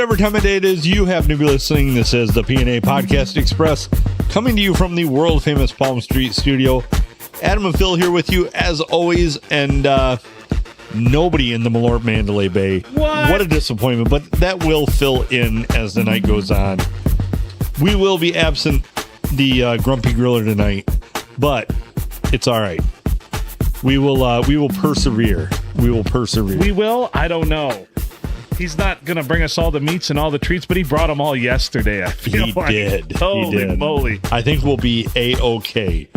Whatever time of day it is you happen to be listening, this is the P&A Podcast Express, coming to you from the world-famous Palm Street studio. Adam and Phil here with you, as always, and nobody in the Malort Mandalay Bay. What a disappointment, but that will fill in as the night goes on. We will be absent the Grumpy Griller tonight, but it's all right. We will persevere. We will persevere. We will? I don't know. He's not going to bring us all the meats and all the treats, but he brought them all yesterday. I feel He did. Holy moly. I think we'll be A-okay.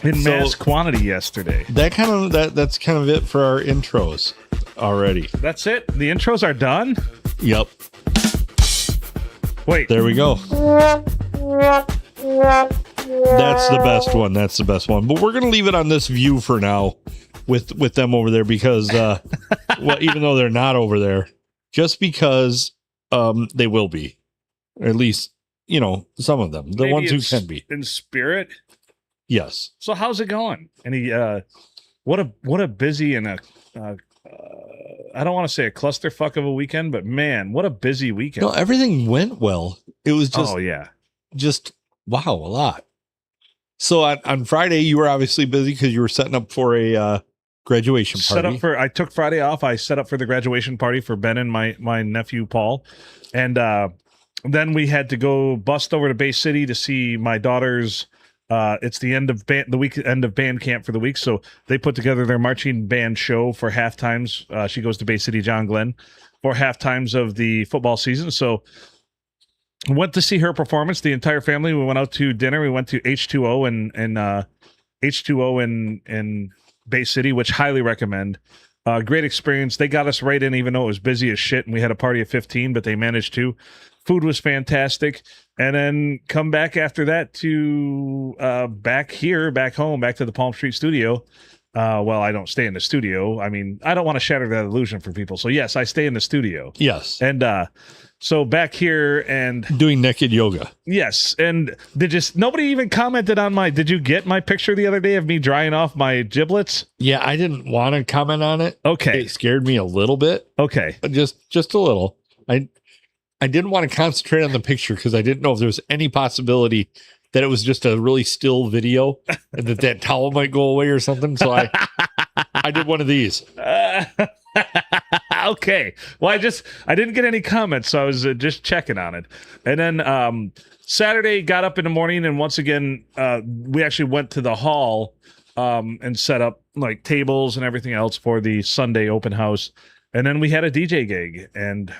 In mass quantity yesterday. That's kind of it for our intros already. That's it? The intros are done? Yep. Wait. There we go. That's the best one. That's the best one. But we're going to leave it on this view for now with them over there because, well, even though they're not over there, just because they will be. Or at least, you know, some of them. The Maybe ones who can be. In spirit? Yes. So how's it going? And he, what a busy and a, I don't want to say a clusterfuck of a weekend, but man, what a busy weekend. No, everything went well. It was just, just wow, a lot. So on Friday, you were obviously busy because you were setting up for a graduation party. I took Friday off. I set up for the graduation party for Ben and my nephew Paul, and then we had to go bust over to Bay City to see my daughter's. It's the end of band camp for the week, so they put together their marching band show for half times. She goes to Bay City John Glenn for half times of the football season. So went to see her performance. The entire family. We went out to dinner. We went to H2O in Bay City, which highly recommend. Great experience. They got us right in, even though it was busy as shit, and we had a party of 15, but they managed to. Food was fantastic. And then come back after that to back home, back to the Palm Street studio. Well, I don't stay in the studio. I mean, I don't want to shatter that illusion for people. So yes, I stay in the studio. Yes. And so back here and doing naked yoga. Yes. And nobody even commented on did you get my picture the other day of me drying off my giblets? Yeah, I didn't want to comment on it. Okay. It scared me a little bit. Okay. Just a little. I didn't want to concentrate on the picture because I didn't know if there was any possibility that it was just a really still video and that towel might go away or something. So I did one of these. Okay. Well, I didn't get any comments, so I was just checking on it. And then Saturday, got up in the morning, and once again, we actually went to the hall and set up like tables and everything else for the Sunday open house. And then we had a DJ gig, and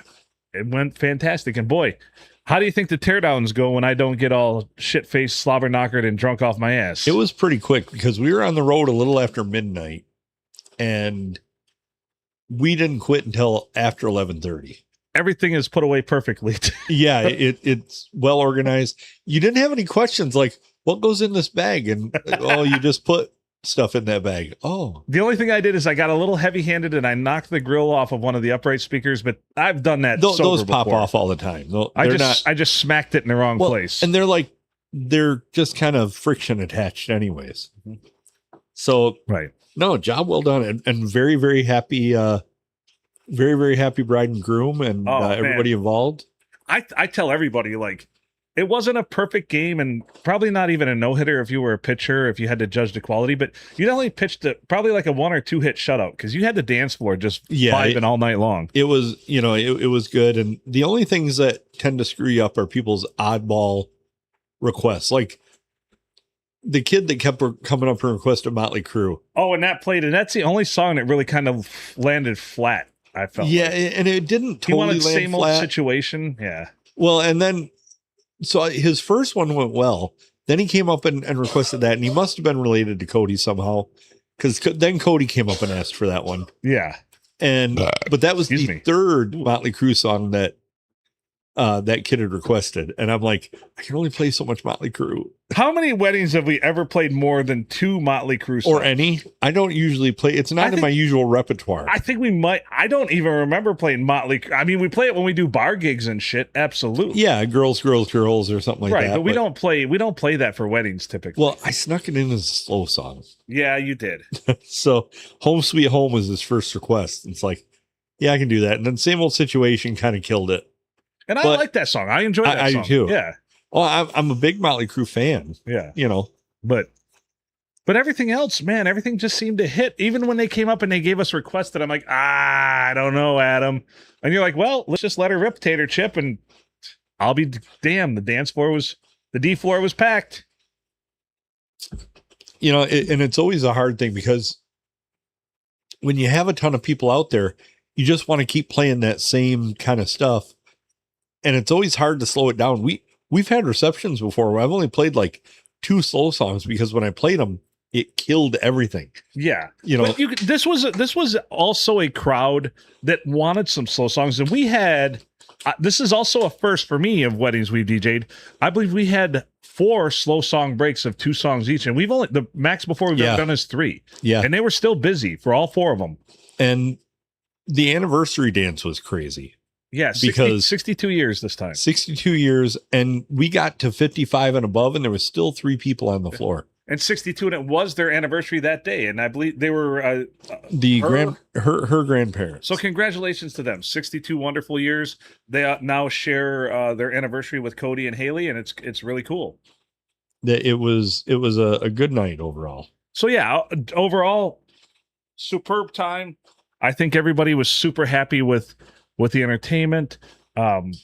it went fantastic. And boy, how do you think the teardowns go when I don't get all shit-faced, slobber-knockered, and drunk off my ass? It was pretty quick because we were on the road a little after midnight, and we didn't quit until after 11:30. Everything is put away perfectly. Yeah, it's well organized. You didn't have any questions like, what goes in this bag? And, you just put stuff in that bag. Oh, the only thing I did is I got a little heavy-handed and I knocked the grill off of one of the upright speakers, but I've done that. Those pop off all the time. I just smacked it in the wrong place, and they're just kind of friction attached, anyways. So right, no, job well done, and very very happy, very very happy bride and groom and everybody involved. I tell everybody it wasn't a perfect game, and probably not even a no-hitter if you were a pitcher, if you had to judge the quality, but you only pitched probably like a 1 or 2 hit shutout because you had the dance floor just vibing all night long. It was, it was good. And the only things that tend to screw you up are people's oddball requests. Like the kid that kept coming up and requested Motley Crue. Oh, and that played, and that's the only song that really kind of landed flat, I felt. Yeah, and it didn't totally land same flat. Old situation. Yeah. Well, and then so his first one went well. Then he came up and requested that, and he must have been related to Cody somehow, because then Cody came up and asked for that one. Yeah, but that was the third Motley Crue song that that kid had requested, and I'm like, I can only play so much Motley Crue. How many weddings have we ever played more than 2 Motley Crue songs? Or any? I don't usually play. It's not in my usual repertoire. I think we might. I don't even remember playing Motley Crue. I mean, we play it when we do bar gigs and shit. Absolutely. Yeah, girls, or something like that. Right, but we don't play that for weddings typically. Well, I snuck it in as a slow song. Yeah, you did. So, Home Sweet Home was his first request. It's like, yeah, I can do that. And then same old situation kind of killed it. And I But like that song. I enjoy that I song. do too. Yeah. Well, I'm a big Motley Crue fan. Yeah. You know, But everything else, man, everything just seemed to hit. Even when they came up and they gave us requests that I'm like, I don't know, Adam. And you're like, well, let's just let her rip, Tater Chip, and I'll be damned. The D floor was packed. You know, and it's always a hard thing because when you have a ton of people out there, you just want to keep playing that same kind of stuff. And it's always hard to slow it down. We've had receptions before where I've only played like 2 slow songs because when I played them, it killed everything. Yeah. You know, But this was also a crowd that wanted some slow songs. And we had, this is also a first for me of weddings we've DJ'd. I believe we had 4 slow song breaks of 2 songs each. And we've only, the max before we've ever done is 3. Yeah. And they were still busy for all 4 of them. And the anniversary dance was crazy. Yeah. Because 62 years this time. 62 years. And we got to 55 and above, and there was still 3 people on the floor. And 62, and it was their anniversary that day. And I believe they were her grandparents. So congratulations to them. 62 wonderful years. They now share their anniversary with Cody and Haley, and it's really cool. It was a good night overall. So yeah, overall, superb time. I think everybody was super happy with the entertainment. Man,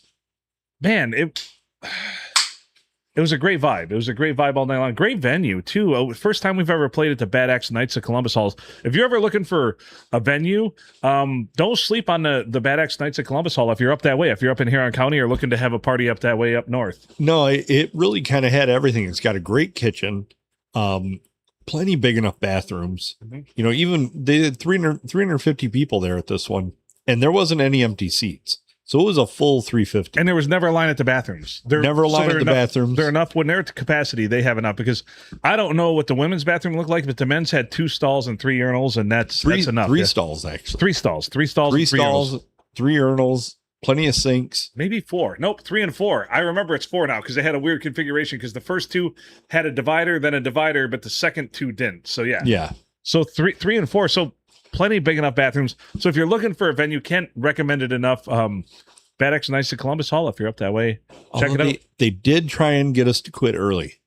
it was a great vibe. It was a great vibe all night long. Great venue, too. First time we've ever played at the Bad Axe Knights of Columbus Halls. If you're ever looking for a venue, don't sleep on the Bad Axe Knights of Columbus Hall if you're up that way. If you're up in Huron County or looking to have a party up that way up north. No, it really kind of had everything. It's got a great kitchen, plenty big enough bathrooms. Mm-hmm. You know, even they did 350 people there at this one, and there wasn't any empty seats. So it was a full 350. And there was never a line at the bathrooms. Never a line at the bathrooms. They're enough. When they're at capacity, they have enough. Because I don't know what the women's bathroom looked like, but the men's had 2 stalls and 3 urinals, and that's enough. 3 stalls, actually. 3 stalls. 3 stalls. 3 and 3 stalls, urinals. 3 urinals, plenty of sinks. Maybe 4. Nope, 3 and 4. I remember it's 4 now because they had a weird configuration because the first 2 had a divider, then a divider, but the second 2 didn't. So yeah. Yeah. So 3 and 4. So plenty big enough bathrooms. So if you're looking for a venue, can't recommend it enough. Bad Axe Knights of Columbus Hall, if you're up that way, check it out. They did try and get us to quit early.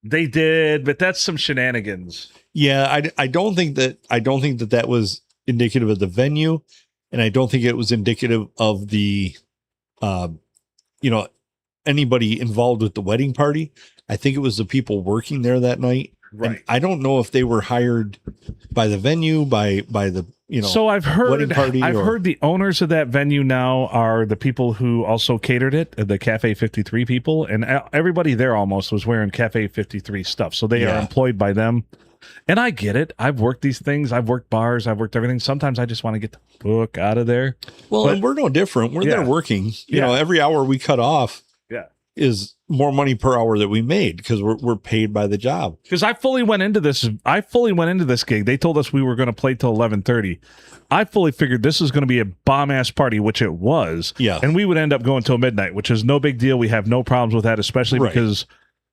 They did, but that's some shenanigans. Yeah, I don't think that was indicative of the venue, and I don't think it was indicative of the, anybody involved with the wedding party. I think it was the people working there that night. Right. And I don't know if they were hired by the venue, by the So I've heard wedding party. I've heard the owners of that venue now are the people who also catered it, the Cafe 53 people, and everybody there almost was wearing Cafe 53 stuff. So they are employed by them. And I get it. I've worked these things. I've worked bars. I've worked everything. Sometimes I just want to get the book out of there. Well, and we're no different. We're there working. You know, every hour we cut off is more money per hour that we made because we're paid by the job. Because I fully went into this gig. They told us we were going to play till 11:30. I fully figured this was going to be a bomb ass party, which it was. Yeah. And we would end up going till midnight, which is no big deal. We have no problems with that, especially because,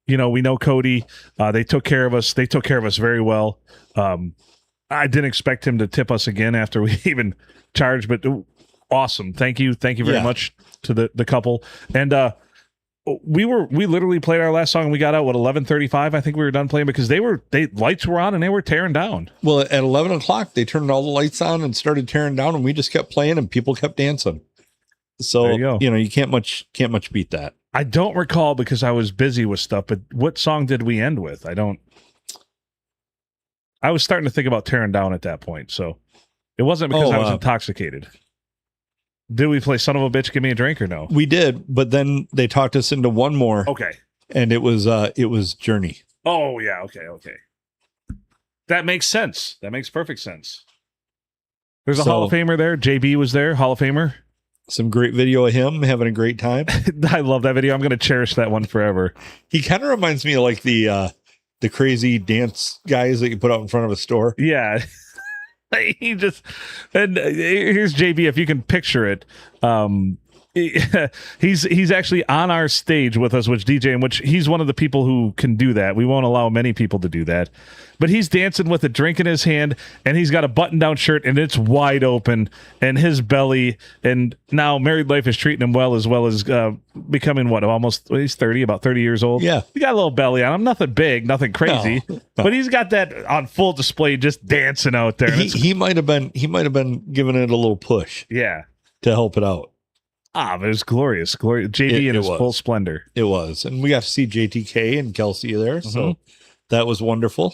we know Cody. They took care of us. They took care of us very well. I didn't expect him to tip us again after we even charged, but awesome. Thank you. Thank you very much to the couple. And, we literally played our last song and we got out at 11:35. I think we were done playing because lights were on and they were tearing down. Well, at 11 o'clock, they turned all the lights on and started tearing down, and we just kept playing and people kept dancing. So, there you go. You can't much beat that. I don't recall because I was busy with stuff, but what song did we end with? I was starting to think about tearing down at that point. So it wasn't because I was intoxicated. Did we play Son of a Bitch, Give Me a Drink or no? We did, but then they talked us into one more. Okay. And it was Journey. Oh, yeah. Okay. That makes sense. That makes perfect sense. There's a Hall of Famer there. JB was there, Hall of Famer. Some great video of him having a great time. I love that video. I'm going to cherish that one forever. He kind of reminds me of like the crazy dance guys that you put out in front of a store. Yeah. Here's JB, if you can picture it. He's actually on our stage with us, which DJ, in which he's one of the people who can do that. We won't allow many people to do that, but he's dancing with a drink in his hand, and he's got a button-down shirt, and it's wide open, and his belly. And now married life is treating him well as becoming he's 30, about 30 years old. Yeah, he got a little belly on him, nothing big, nothing crazy, no. But he's got that on full display, just dancing out there. He might have been giving it a little push, yeah, to help it out. But it was glorious. JD in his full splendor. It was. And we got to see JTK and Kelsey there. So that was wonderful.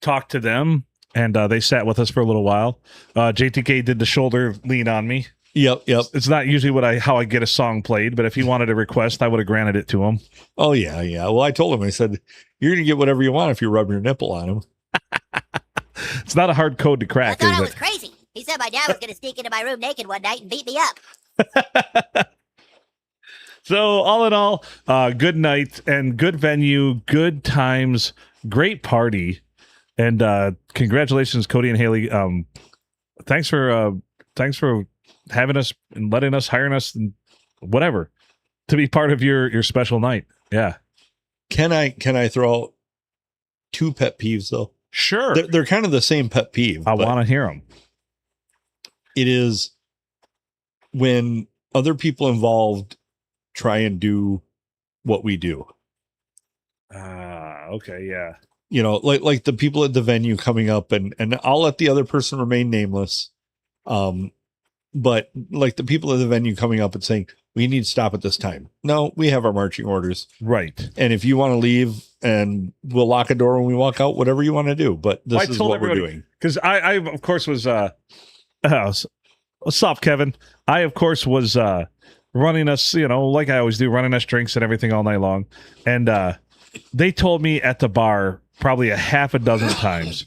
Talked to them, and they sat with us for a little while. JTK did the shoulder lean on me. Yep. It's not usually how I get a song played, but if he wanted a request, I would have granted it to him. Oh, yeah. Well, I told him, I said, you're going to get whatever you want if you rub your nipple on him. It's not a hard code to crack, I thought I was crazy. He said my dad was going to sneak into my room naked one night and beat me up. So all in all, good night and good venue, good times, great party, and congratulations, Cody and Haley. Thanks for having us and hiring us and whatever to be part of your special night. Yeah. Can I throw out 2 pet peeves though? Sure. They're kind of the same pet peeve. I want to hear them. It is when other people involved try and do what we do. Okay, yeah. Like the people at the venue coming up and I'll let the other person remain nameless. But like the people at the venue coming up and saying, we need to stop at this time. No, we have our marching orders. Right. And if you want to leave and we'll lock a door when we walk out, whatever you want to do. But this is what we're doing. Because I of course was what's up, Kevin? I, of course, was running us, like I always do, running us drinks and everything all night long. And they told me at the bar probably a half a dozen times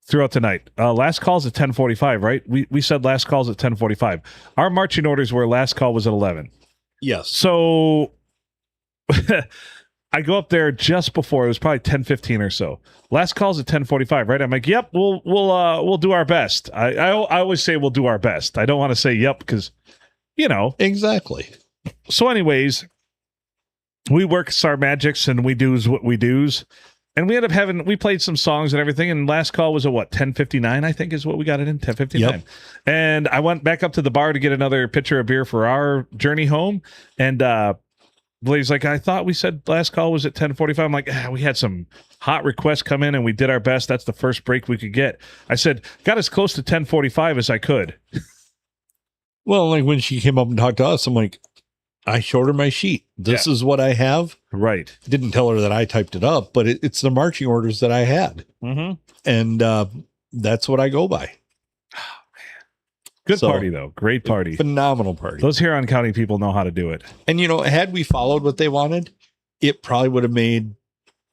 throughout the night. Last call's at 10:45, right? We said last call's at 10:45. Our marching orders were last call was at 11. Yes. So I go up there just before. It was probably 10:15 or so. Last call's at 10:45, right? I'm like, yep, we'll do our best. I always say we'll do our best. I don't want to say yep because, Exactly. So anyways, we work our magics and we do's what we do's. And we ended up we played some songs and everything. And last call was at 10:59, I think is what we got it in, 10:59. Yep. And I went back up to the bar to get another pitcher of beer for our journey home. And Blade's like, I thought we said last call was at 10:45. I'm like, we had some hot requests come in and we did our best. That's the first break we could get. I said, got as close to 10:45 as I could. Well, like when she came up and talked to us, I'm like, I showed her my sheet. This is what I have. Right. Didn't tell her that I typed it up, but it's the marching orders that I had. Mm-hmm. And that's what I go by. Oh, man. Good party, though. Great party. Phenomenal party. Those Huron County people know how to do it. And, had we followed what they wanted, it probably would have made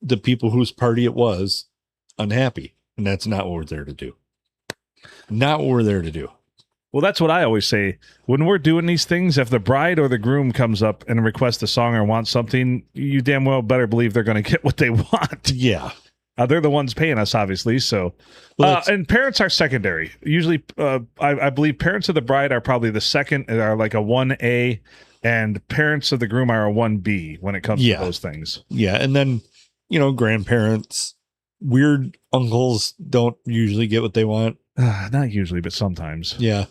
the people whose party it was unhappy. And that's not what we're there to do. Not what we're there to do. Well, that's what I always say. When we're doing these things, if the bride or the groom comes up and requests a song or wants something, you damn well better believe they're going to get what they want. Yeah. They're the ones paying us, obviously. So, and parents are secondary. Usually, I believe parents of the bride are probably the second, are like a 1A, and parents of the groom are a 1B when it comes to those things. Yeah. And then, grandparents, weird uncles don't usually get what they want. Not usually, but sometimes. Yeah.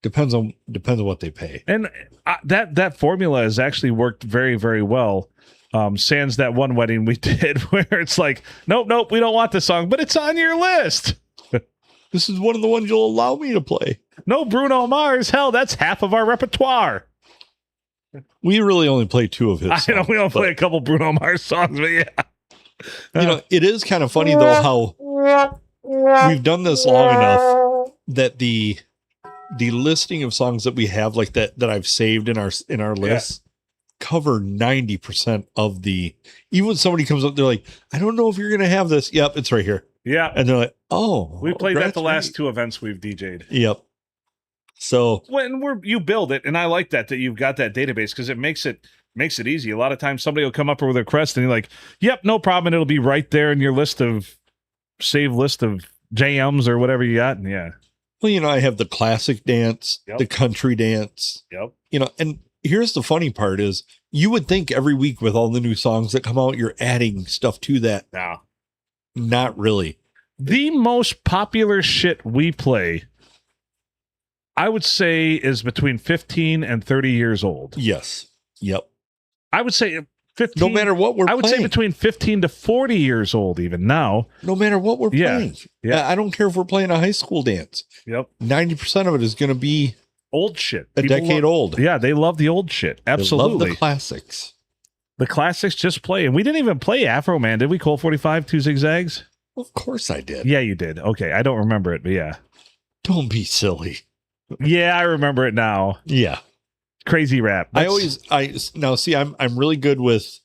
Depends on what they pay. And that formula has actually worked very, very well. Sans that one wedding we did where it's like, nope, we don't want the song, but it's on your list. This is one of the ones you'll allow me to play. No Bruno Mars. Hell, that's half of our repertoire. We really only play 2 of his songs. I know we don't play a couple Bruno Mars songs, but yeah. It is kind of funny though how we've done this long enough that the listing of songs that we have like that I've saved in our list cover 90% of the. Even when somebody comes up, they're like, I don't know if you're gonna have this. Yep, it's right here. Yeah. And they're like, oh, we played that the last 2 events we've DJ'd. Yep. So when you build it, and I like that you've got that database because it makes it easy. A lot of times somebody will come up with a request and you're like, yep, no problem. And it'll be right there in your list of jams or whatever you got. And yeah. Well, I have the classic dance, the country dance. Yep. And here's the funny part is you would think every week with all the new songs that come out, you're adding stuff to that. No. Not really. The most popular shit we play, I would say, is between 15 and 30 years old. Yes. Yep. I would say 15. No matter what we're playing. I would say between 15 to 40 years old even now. No matter what we're playing. Yeah. I don't care if we're playing a high school dance. Yep. 90% of it is going to be old shit. A decade old. Yeah, they love the old shit. Absolutely. They love the classics. The classics just play. And we didn't even play Afro Man, did we? Colt 45, Two Zigzags? Of course I did. Yeah, you did. Okay, I don't remember it, but yeah. Don't be silly. Yeah, I remember it now. Yeah. Crazy rap. I'm really good with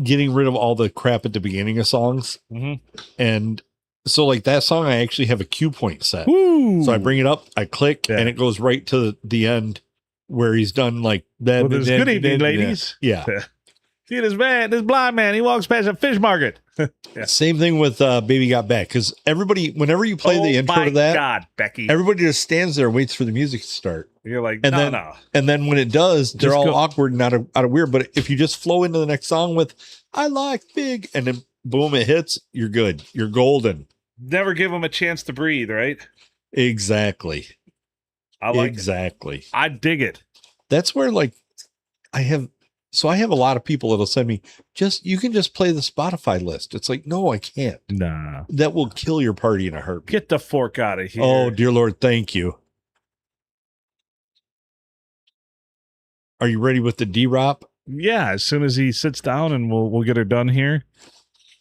getting rid of all the crap at the beginning of songs. Mm-hmm. And so like that song, I actually have a cue point set. Woo! So I bring it up, I click, Yeah. and it goes right to the end where he's done like that. Well, good evening, ladies. Yeah. See this man, this blind man, he walks past a fish market. Yeah. Same thing with Baby Got Back, because everybody, whenever you play the intro to that, God, Becky. everybody just stands there and waits for the music to start. You're like, And no. And then when it does, they're Just all go. awkward and out of weird. But if you just flow into the next song with "I like big," and then boom, it hits, you're good. You're golden. Never give him a chance to breathe, right? Exactly. I like exactly. it. I dig it. That's where like I have a lot of people that'll send me you can just play the Spotify list. It's like, no, I can't. Nah. That will kill your party in a heartbeat. Get the fork out of here. Oh, dear Lord, thank you. Are you ready with the D-Rop? Yeah, as soon as he sits down and we'll get her done here.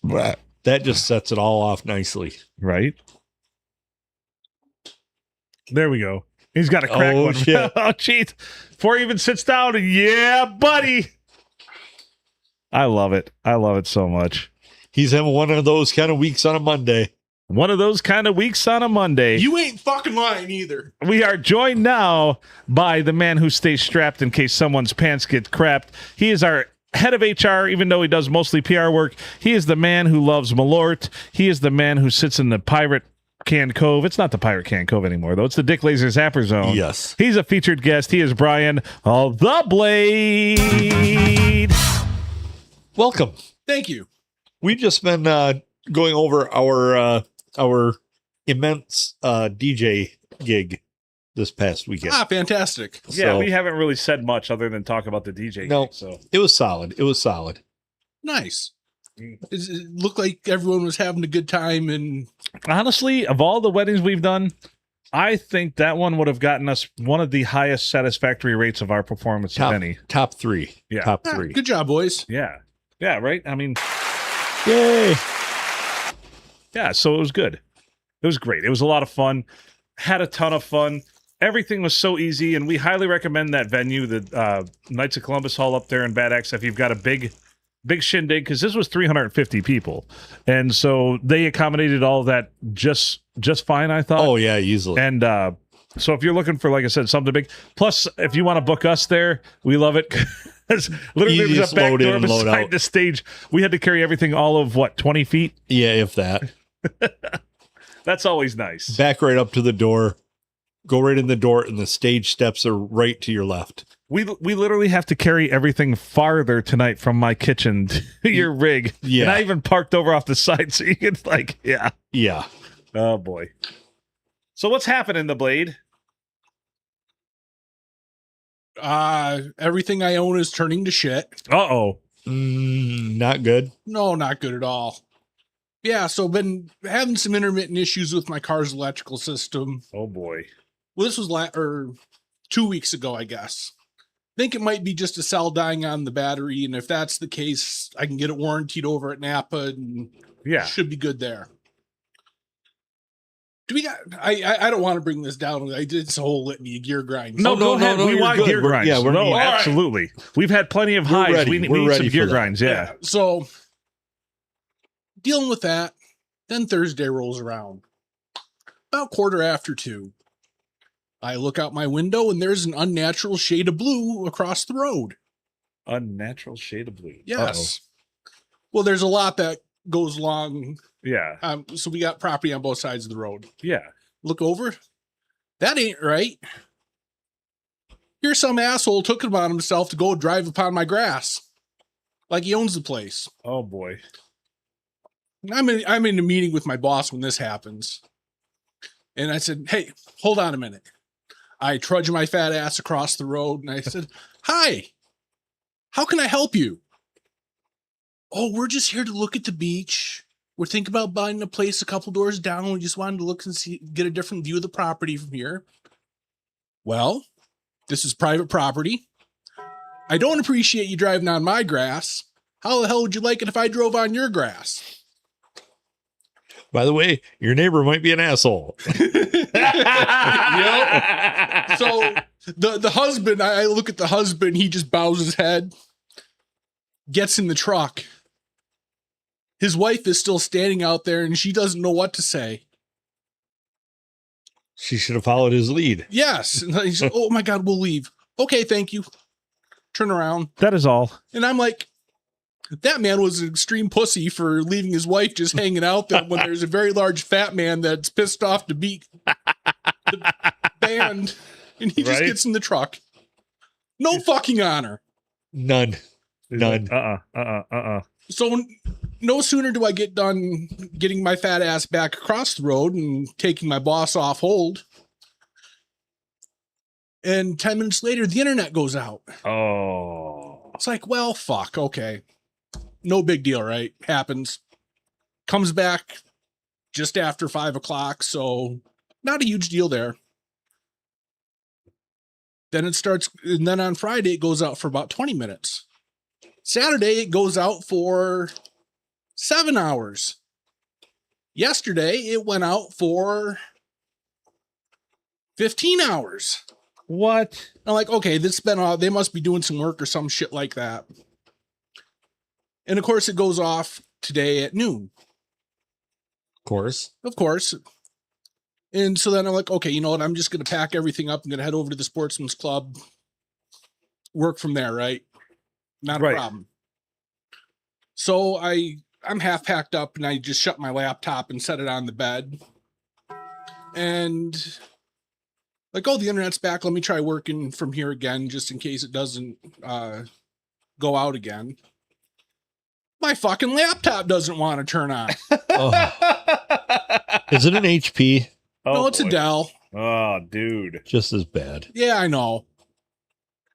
That just sets it all off nicely. Right? There we go. He's got a crack one. Shit. Oh, jeez. Before he even sits down, yeah, buddy. I love it. I love it so much. He's having one of those kind of weeks on a Monday. One of those kind of weeks on a Monday. You ain't fucking lying either. We are joined now by the man who stays strapped in case someone's pants get crapped. He is our head of HR, even though he does mostly PR work. He is the man who loves Malort. He is the man who sits in the Pirate Can Cove. It's not the Pirate Can Cove anymore, though. It's the Dick Laser Zapper Zone. Yes. He's a featured guest. He is Brian the Blade. Welcome. Thank you. We've just been going over our immense DJ gig this past weekend. Fantastic. Yeah, So, we haven't really said much other than talk about the DJ. No. gig, so it was solid. It was solid. Nice. It looked like everyone was having a good time, and honestly, of all the weddings we've done, I think that one would have gotten us one of the highest satisfactory rates of our performance of any. Top three. Yeah. Top three. good job, boys. Yeah. Yeah, right? I mean, Yay. yeah, so it was good. It was great. It was a lot of fun. Had a ton of fun. Everything was so easy, and we highly recommend that venue, the Knights of Columbus Hall up there in Bad Axe, if you've got a big shindig, because this was 350 people. And so they accommodated all of that just fine, I thought. Oh, yeah, easily. And so if you're looking for, like I said, something big, plus if you want to book us there, we love it. Literally, Easy there's to a back load in door and load beside out. the stage. We had to carry everything all of 20 feet. Yeah, if that. That's always nice. Back right up to the door. Go right in the door, and the stage steps are right to your left. We literally have to carry everything farther tonight from my kitchen to your rig. Yeah. And I even parked over off the side so you can yeah. Yeah. Oh boy. So what's happening, the Blade? Everything I own is turning to shit. Uh-oh. Not good. No, not good at all. Yeah, so been having some intermittent issues with my car's electrical system. Oh boy. Well, this was 2 weeks ago, I guess. Think it might be just a cell dying on the battery, and if that's the case, I can get it warrantied over at Napa, and Yeah. should be good there. Do we got? I don't want to bring this down. I did this whole litany of gear grinds. No, no, go ahead. no, we you're want good. gear We're- grinds. yeah, we're- no, all right. absolutely. We've had plenty of We're highs. ready. We need We're some ready gear for that. grinds. Yeah. So dealing with that, then Thursday rolls around. About 2:15. I look out my window and there's an unnatural shade of blue across the road. Unnatural shade of blue. Yes. Well, there's a lot that goes along. Yeah. So we got property on both sides of the road. Yeah. Look over. That ain't right. Here's some asshole took it upon himself to go drive upon my grass. Like he owns the place. Oh boy. I'm in a meeting with my boss when this happens. And I said, hey, hold on a minute. I trudge my fat ass across the road and I said, hi, how can I help you? Oh, we're just here to look at the beach. We're thinking about buying a place a couple doors down. We just wanted to look and see, get a different view of the property from here. Well, this is private property. I don't appreciate you driving on my grass. How the hell would you like it if I drove on your grass? By the way, your neighbor might be an asshole. Yep. So the husband, I look at the husband, he just bows his head, gets in the truck. His wife is still standing out there and she doesn't know what to say. She should have followed his lead. Yes. And he said, oh my God, we'll leave. Okay, thank you. Turn around. That is all. And I'm like, that man was an extreme pussy for leaving his wife just hanging out there when there's a very large fat man that's pissed off to beat the band. And he just Right? gets in the truck. No fucking honor. None. So no sooner do I get done getting my fat ass back across the road and taking my boss off hold. And 10 minutes later, the internet goes out. Oh. It's like, well, fuck. Okay. No big deal, right? Happens. Comes back just after 5 o'clock. So not a huge deal there. Then it starts. And then on Friday, it goes out for about 20 minutes. Saturday, it goes out for 7 hours. Yesterday, it went out for 15 hours. What? I'm like, okay, this has been, they must be doing some work or some shit like that. And of course, it goes off today at noon. Of course. And so then I'm like, okay, you know what? I'm just going to pack everything up. I'm going to head over to the Sportsman's Club. Work from there, right? Not a problem. So I'm half packed up and I just shut my laptop and set it on the bed. And like, oh, the internet's back. Let me try working from here again, just in case it doesn't go out again. My fucking laptop doesn't want to turn on. Is it an HP? No, it's a Dell. Oh, dude. Just as bad. Yeah, I know.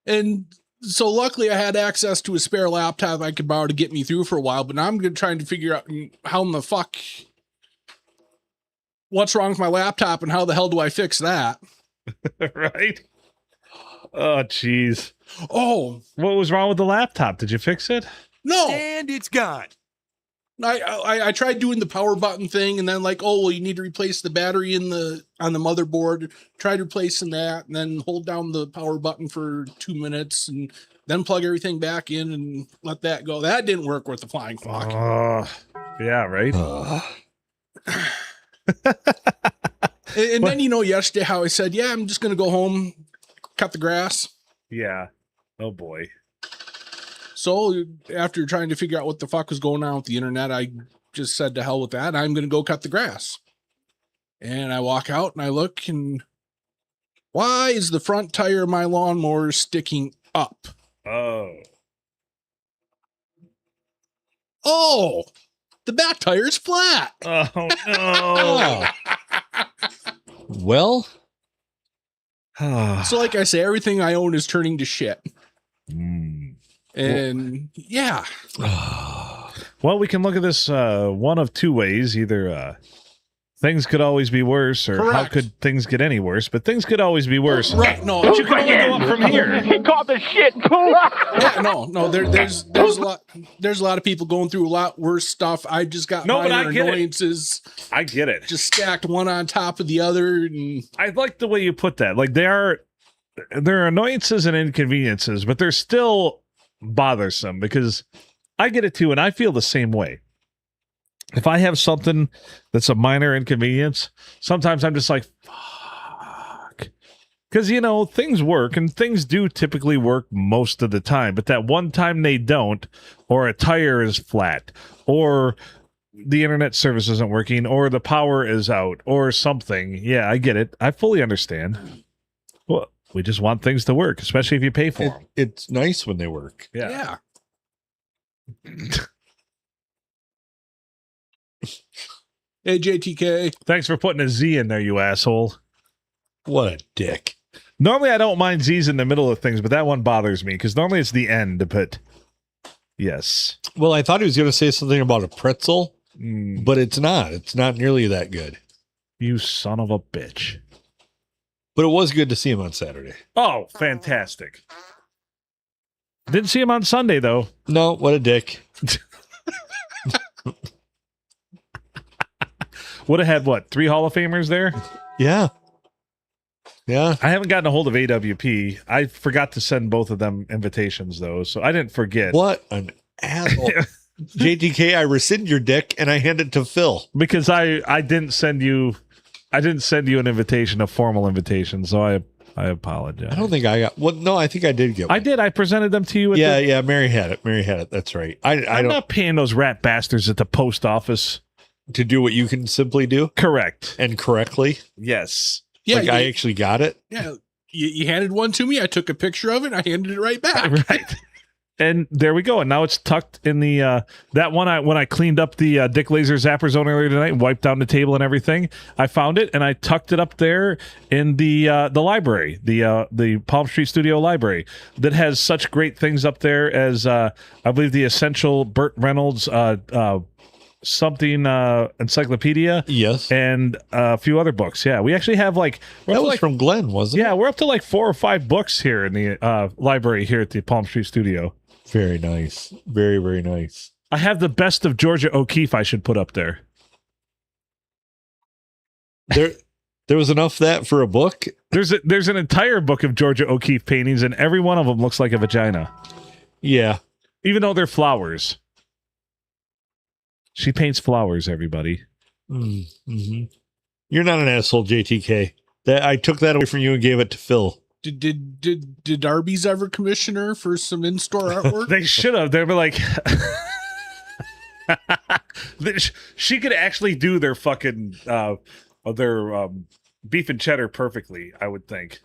And so luckily I had access to a spare laptop I could borrow to get me through for a while, but now I'm trying to figure out how in the fuck, what's wrong with my laptop and how the hell do I fix that? Right? Oh, jeez. Oh. What was wrong with the laptop? Did you fix it? No. And it's gone. I tried doing the power button thing and then like, oh, well, you need to replace the battery on the motherboard. Tried replacing that and then hold down the power button for 2 minutes and then plug everything back in and let that go. That didn't work worth the flying fuck. Yeah, right? And then, you know, yesterday how I said, yeah, I'm just going to go home, cut the grass. Yeah. Oh, boy. So after trying to figure out what the fuck was going on with the internet, I just said to hell with that. I'm going to go cut the grass. And I walk out and I look and why is the front tire of my lawnmower sticking up? Oh, the back tire's flat. Oh, no. Well. So like I say, everything I own is turning to shit. And yeah. Well, we can look at this one of two ways. Either things could always be worse, or how could things get any worse? But things could always be worse. Right, no. But you can only go up from here. He called the shit. Yeah, no. There's a lot of people going through a lot worse stuff. I just got minor annoyances. I get it. Just stacked one on top of the other. And I like the way you put that. Like there are annoyances and inconveniences, but they're still bothersome because I get it too, and I feel the same way. If I have something that's a minor inconvenience, sometimes I'm just like, fuck. Because, you know, things work, and things do typically work most of the time, but that one time they don't, or a tire is flat, or the internet service isn't working, or the power is out, or something. Yeah, I get it. I fully understand. Well, We just want things to work, especially if you pay for them. It's nice when they work. Yeah. Hey, JTK. Thanks for putting a Z in there, you asshole. What a dick. Normally, I don't mind Z's in the middle of things, but that one bothers me because normally it's the end. But yes. Well, I thought he was going to say something about a pretzel, but it's not. It's not nearly that good. You son of a bitch. But it was good to see him on Saturday. Oh, fantastic. Didn't see him on Sunday, though. No, what a dick. Would have had, what, 3 Hall of Famers there? Yeah. Yeah. I haven't gotten a hold of AWP. I forgot to send both of them invitations, though, so I didn't forget. What an asshole. JTK, I rescind your dick and I hand it to Phil. Because I didn't send you an invitation, a formal invitation, so I apologize. I don't think I got. Well, no, I think I did get one. I did. I presented them to you. Yeah. Mary had it. That's right. I'm don't not paying those rat bastards at the post office to do what you can simply do. Correct. And correctly. Yes. Yeah, I actually got it. Yeah, you handed one to me. I took a picture of it. And I handed it right back. Right. And there we go. And now it's tucked in the that one. When I cleaned up the Dick Laser Zapper Zone earlier tonight and wiped down the table and everything, I found it and I tucked it up there in the library, the Palm Street Studio library that has such great things up there as I believe the Essential Burt Reynolds something encyclopedia. Yes. And a few other books. Yeah, we actually have that was from Glenn, wasn't it? Yeah, we're up to 4 or 5 books here in the library here at the Palm Street Studio. Very nice. Very, very nice. I have the best of Georgia O'Keeffe I should put up there. There was enough of that for a book? There's an entire book of Georgia O'Keeffe paintings, and every one of them looks like a vagina. Yeah. Even though they're flowers. She paints flowers, everybody. Mm-hmm. You're not an asshole, JTK. I took that away from you and gave it to Phil. Did Arby's ever commission her for some in-store artwork? They should have. They were like... she could actually do their fucking... their beef and cheddar perfectly, I would think.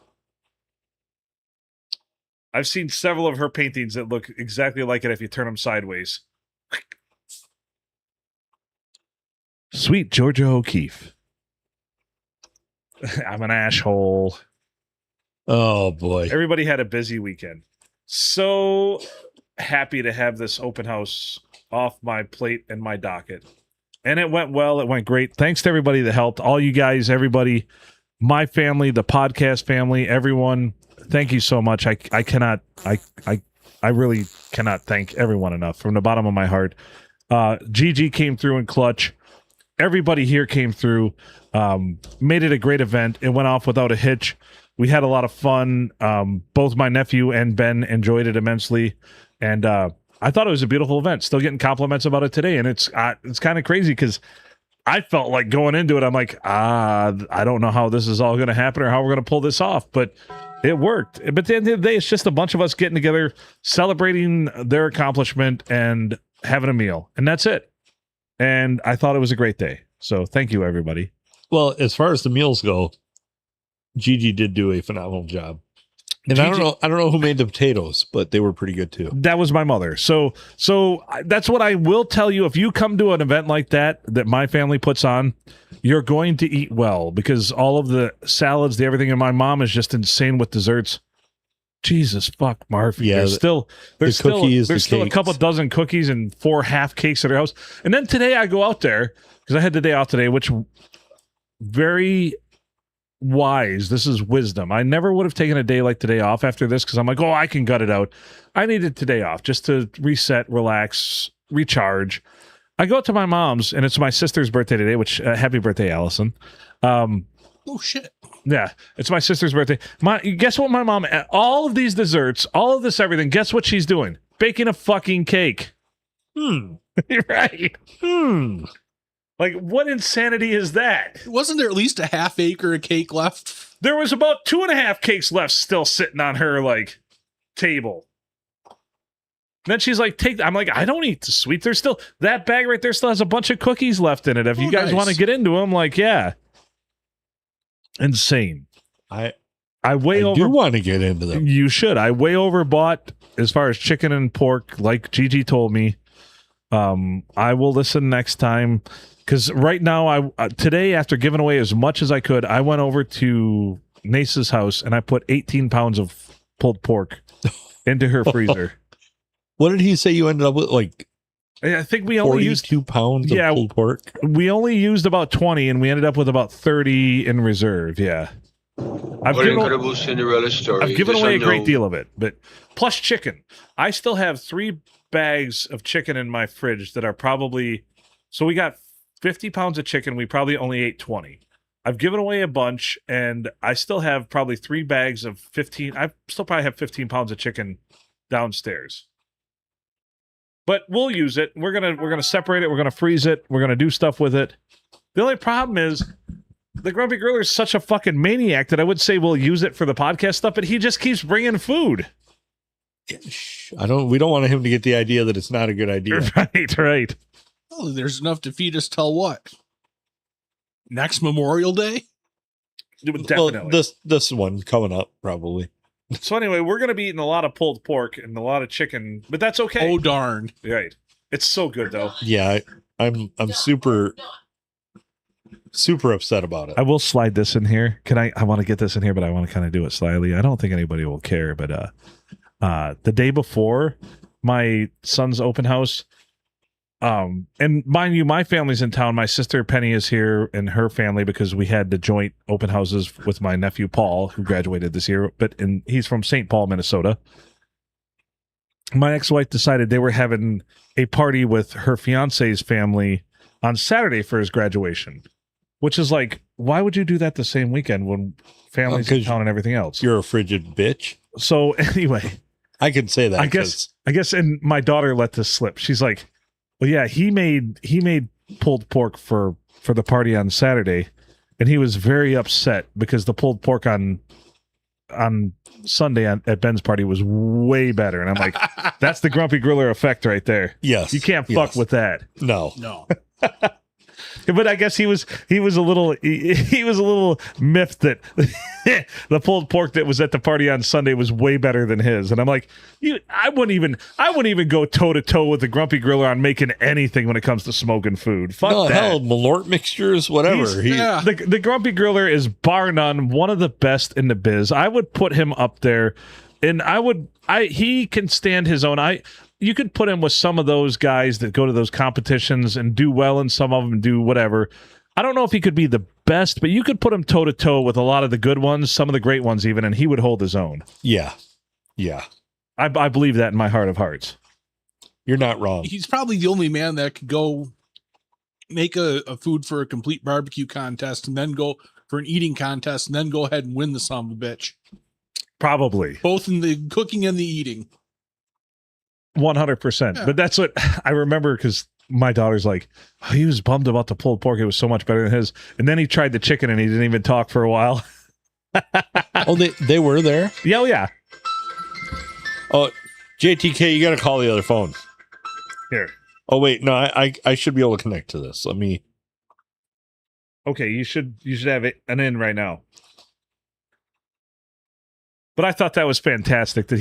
I've seen several of her paintings that look exactly like it if you turn them sideways. Sweet Georgia O'Keeffe. I'm an asshole. Oh, boy. Everybody had a busy weekend. So happy to have this open house off my plate and my docket. And it went well. It went great. Thanks to everybody that helped. All you guys, everybody, my family, the podcast family, everyone. Thank you so much. I really cannot thank everyone enough from the bottom of my heart. Gigi came through in clutch. Everybody here came through, made it a great event. It went off without a hitch. We had a lot of fun. Both my nephew and Ben enjoyed it immensely. And I thought it was a beautiful event. Still getting compliments about it today. And it's kind of crazy because I felt like going into it, I'm like, I don't know how this is all going to happen or how we're going to pull this off. But it worked. But at the end of the day, it's just a bunch of us getting together, celebrating their accomplishment and having a meal. And that's it. And I thought it was a great day. So thank you, everybody. Well, as far as the meals go, Gigi did do a phenomenal job. And Gigi, I don't know who made the potatoes, but they were pretty good too. That was my mother. So that's what I will tell you. If you come to an event like that my family puts on, you're going to eat well because all of the salads, the everything, and my mom is just insane with desserts. Jesus fuck, Murphy. Yeah, there's still a couple dozen cookies and 4 half cakes at her house. And then today I go out there because I had the day off today, which very wise. This is wisdom. I never would have taken a day like today off after this because I'm like, I can gut it out. I needed today off just to reset, relax, recharge. I go out to my mom's and it's my sister's birthday today, which happy birthday, Allison. Oh shit. Yeah, it's my sister's birthday. Guess what my mom, all of these desserts, all of this everything, guess what she's doing? Baking a fucking cake. Right. Like, what insanity is that? Wasn't there at least a half acre of cake left? There was about 2.5 cakes left still sitting on her, table. Then she's like, I'm like, I don't eat the sweet. There's still, that bag right there still has a bunch of cookies left in it. If you guys want to get into them, yeah. Insane. I I do want to get into them. You should. I way overbought as far as chicken and pork, like Gigi told me. I will listen next time because right now, today after giving away as much as I could, I went over to Nace's house and I put 18 pounds of pulled pork into her freezer. What did he say you ended up with? Like, I think we only used 2 pounds of pulled pork. We only used about 20 and we ended up with about 30 in reserve. Yeah. What an incredible Cinderella story. I've given away a great deal of it, but plus chicken. I still have 3 bags of chicken in my fridge that are probably, so we got 50 pounds of chicken. We probably only ate 20. I've given away a bunch and I still have probably 3 bags of 15. I still probably have 15 pounds of chicken downstairs. But we'll use it. We're gonna separate it. We're gonna freeze it. We're gonna do stuff with it. The only problem is the Grumpy Griller is such a fucking maniac that I would say we'll use it for the podcast stuff, but he just keeps bringing food. We don't want him to get the idea that it's not a good idea. Right. Oh, there's enough to feed us till what? Next Memorial Day? Definitely. Well, this one coming up probably. So anyway, we're going to be eating a lot of pulled pork and a lot of chicken, but that's okay. Oh darn! Right, it's so good though. Yeah, I'm super upset about it. I will slide this in here. I want to get this in here, but I want to kind of do it slyly. I don't think anybody will care, but the day before my son's open house, and mind you, my family's in town. My sister Penny is here and her family because we had the joint open houses with my nephew Paul, who graduated this year, he's from St. Paul, Minnesota. My ex-wife decided they were having a party with her fiance's family on Saturday for his graduation, which is like, why would you do that the same weekend when family's in town and everything else? You're a frigid bitch. So anyway, I can say that. I guess, and my daughter let this slip. She's like, well, yeah, he made pulled pork for the party on Saturday, and he was very upset because the pulled pork on Sunday at Ben's party was way better. And I'm like, that's the Grumpy Griller effect right there. Yes, you can't fuck with that. No. But I guess he was a little miffed that the pulled pork that was at the party on Sunday was way better than his. And I'm like, I wouldn't even go toe to toe with the Grumpy Griller on making anything when it comes to smoking food. Fuck that. Hell, Malort mixtures, whatever. The Grumpy Griller is bar none one of the best in the biz. I would put him up there, and he can stand his own. You could put him with some of those guys that go to those competitions and do well, and some of them do whatever. I don't know if he could be the best, but you could put him toe to toe with a lot of the good ones, some of the great ones even, and he would hold his own. Yeah. I believe that in my heart of hearts. You're not wrong. He's probably the only man that could go make a food for a complete barbecue contest and then go for an eating contest and then go ahead and win the son of a bitch. Probably. Both in the cooking and the eating. 100%. Yeah. But that's what I remember, because my daughter's like, oh, he was bummed about the pulled pork. It was so much better than his. And then he tried the chicken and he didn't even talk for a while. Oh, they were there? Yeah. Oh, JTK, you got to call the other phone. Here. Oh, wait. No, I should be able to connect to this. Let me. Okay, you should have an in right now. But I thought that was fantastic that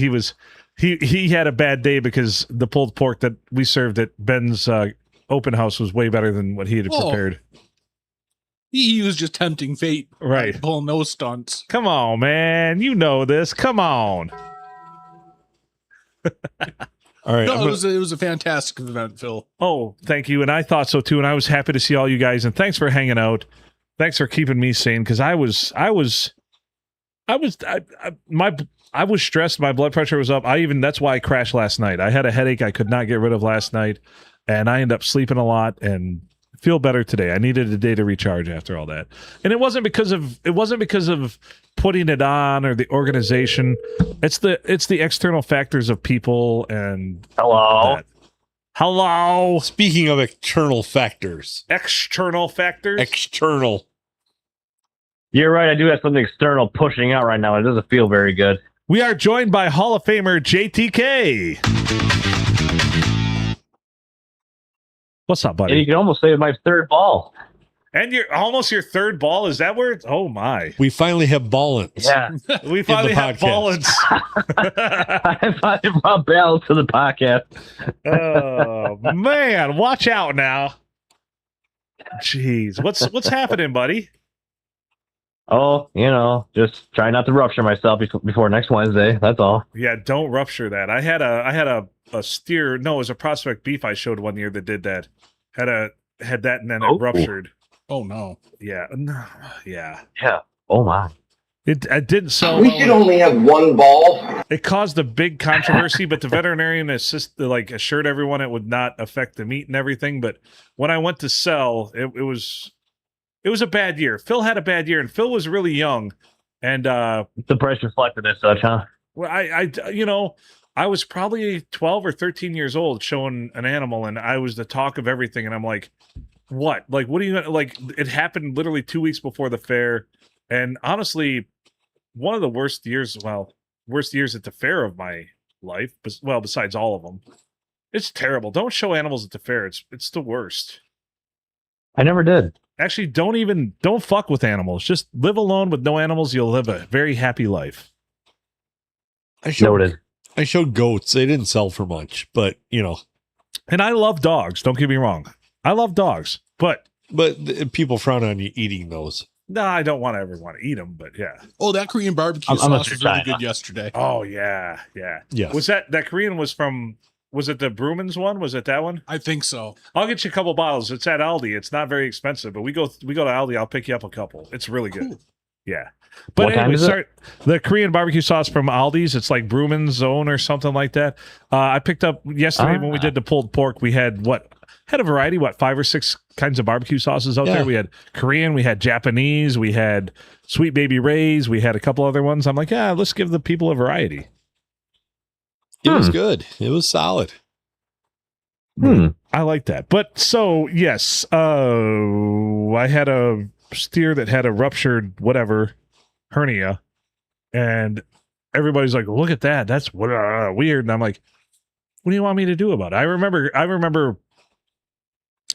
he had a bad day because the pulled pork that we served at Ben's open house was way better than what he had prepared. He was just tempting fate. Right. Pulling those stunts. Come on, man. You know this. Come on. All right. No, it was a fantastic event, Phil. Oh, thank you. And I thought so too. And I was happy to see all you guys. And thanks for hanging out. Thanks for keeping me sane, because I was stressed. My blood pressure was up. That's why I crashed last night. I had a headache I could not get rid of last night, and I ended up sleeping a lot and feel better today. I needed a day to recharge after all that. And it wasn't because of putting it on or the organization. It's the external factors of people and Hello. Speaking of external factors. External. You're right. I do have something external pushing out right now. It doesn't feel very good. We are joined by Hall of Famer JTK. What's up, buddy? And you can almost say my third ball. And you're almost your third ball. Is that where it's? Oh my! We finally have ballance. Yeah. We finally have podcast. balance. I finally brought balance to the podcast. Oh man, watch out now. Jeez, what's happening, buddy? Oh, just try not to rupture myself before next Wednesday. That's all. Yeah, don't rupture that. I had a steer. No, it was a prospect beef I showed one year that did that. Had that and then it ruptured. Oh no. Yeah, no, yeah. Yeah. Oh my. It didn't sell. We well. should only have one ball. It caused a big controversy, but the veterinarian assured everyone it would not affect the meat and everything. But when I went to sell, it was a bad year. Phil had a bad year, and Phil was really young. And The price reflected as such, huh? well, I was probably 12 or 13 years old showing an animal, and I was the talk of everything. And I'm like, what? Like, what are you like? It happened literally 2 weeks before the fair. And honestly, one of the worst years at the fair of my life, besides all of them. It's terrible. Don't show animals at the fair. It's the worst. I never did. Actually, don't fuck with animals. Just live alone with no animals. You'll live a very happy life. I showed Noted. goats. They didn't sell for much, but And I love dogs. Don't get me wrong. I love dogs, but people frown on you eating those. no, I don't ever want to eat them. But yeah. Oh, that Korean barbecue I'm a sauce was really China. good yesterday. Oh yeah. Yes. Was that Korean was from? Was it the Bruman's one? Was it that one? I think so. I'll get you a couple bottles. It's at Aldi. It's not very expensive, but we go to Aldi. I'll pick you up a couple. It's really good. Cool. Yeah. But What time anyway, is it? the Korean barbecue sauce from Aldi's. It's like Bruman's Own or something like that. I picked up yesterday when we did the pulled pork. We had a variety, 5 or 6 kinds of barbecue sauces out Yeah. there. We had Korean, we had Japanese, we had Sweet Baby Ray's, we had a couple other ones. I'm like, yeah, let's give the people a variety. It was good. It was solid. I like that. But so yes, I had a steer that had a ruptured hernia, and everybody's like, "Look at that! That's weird." And I'm like, "What do you want me to do about it?" I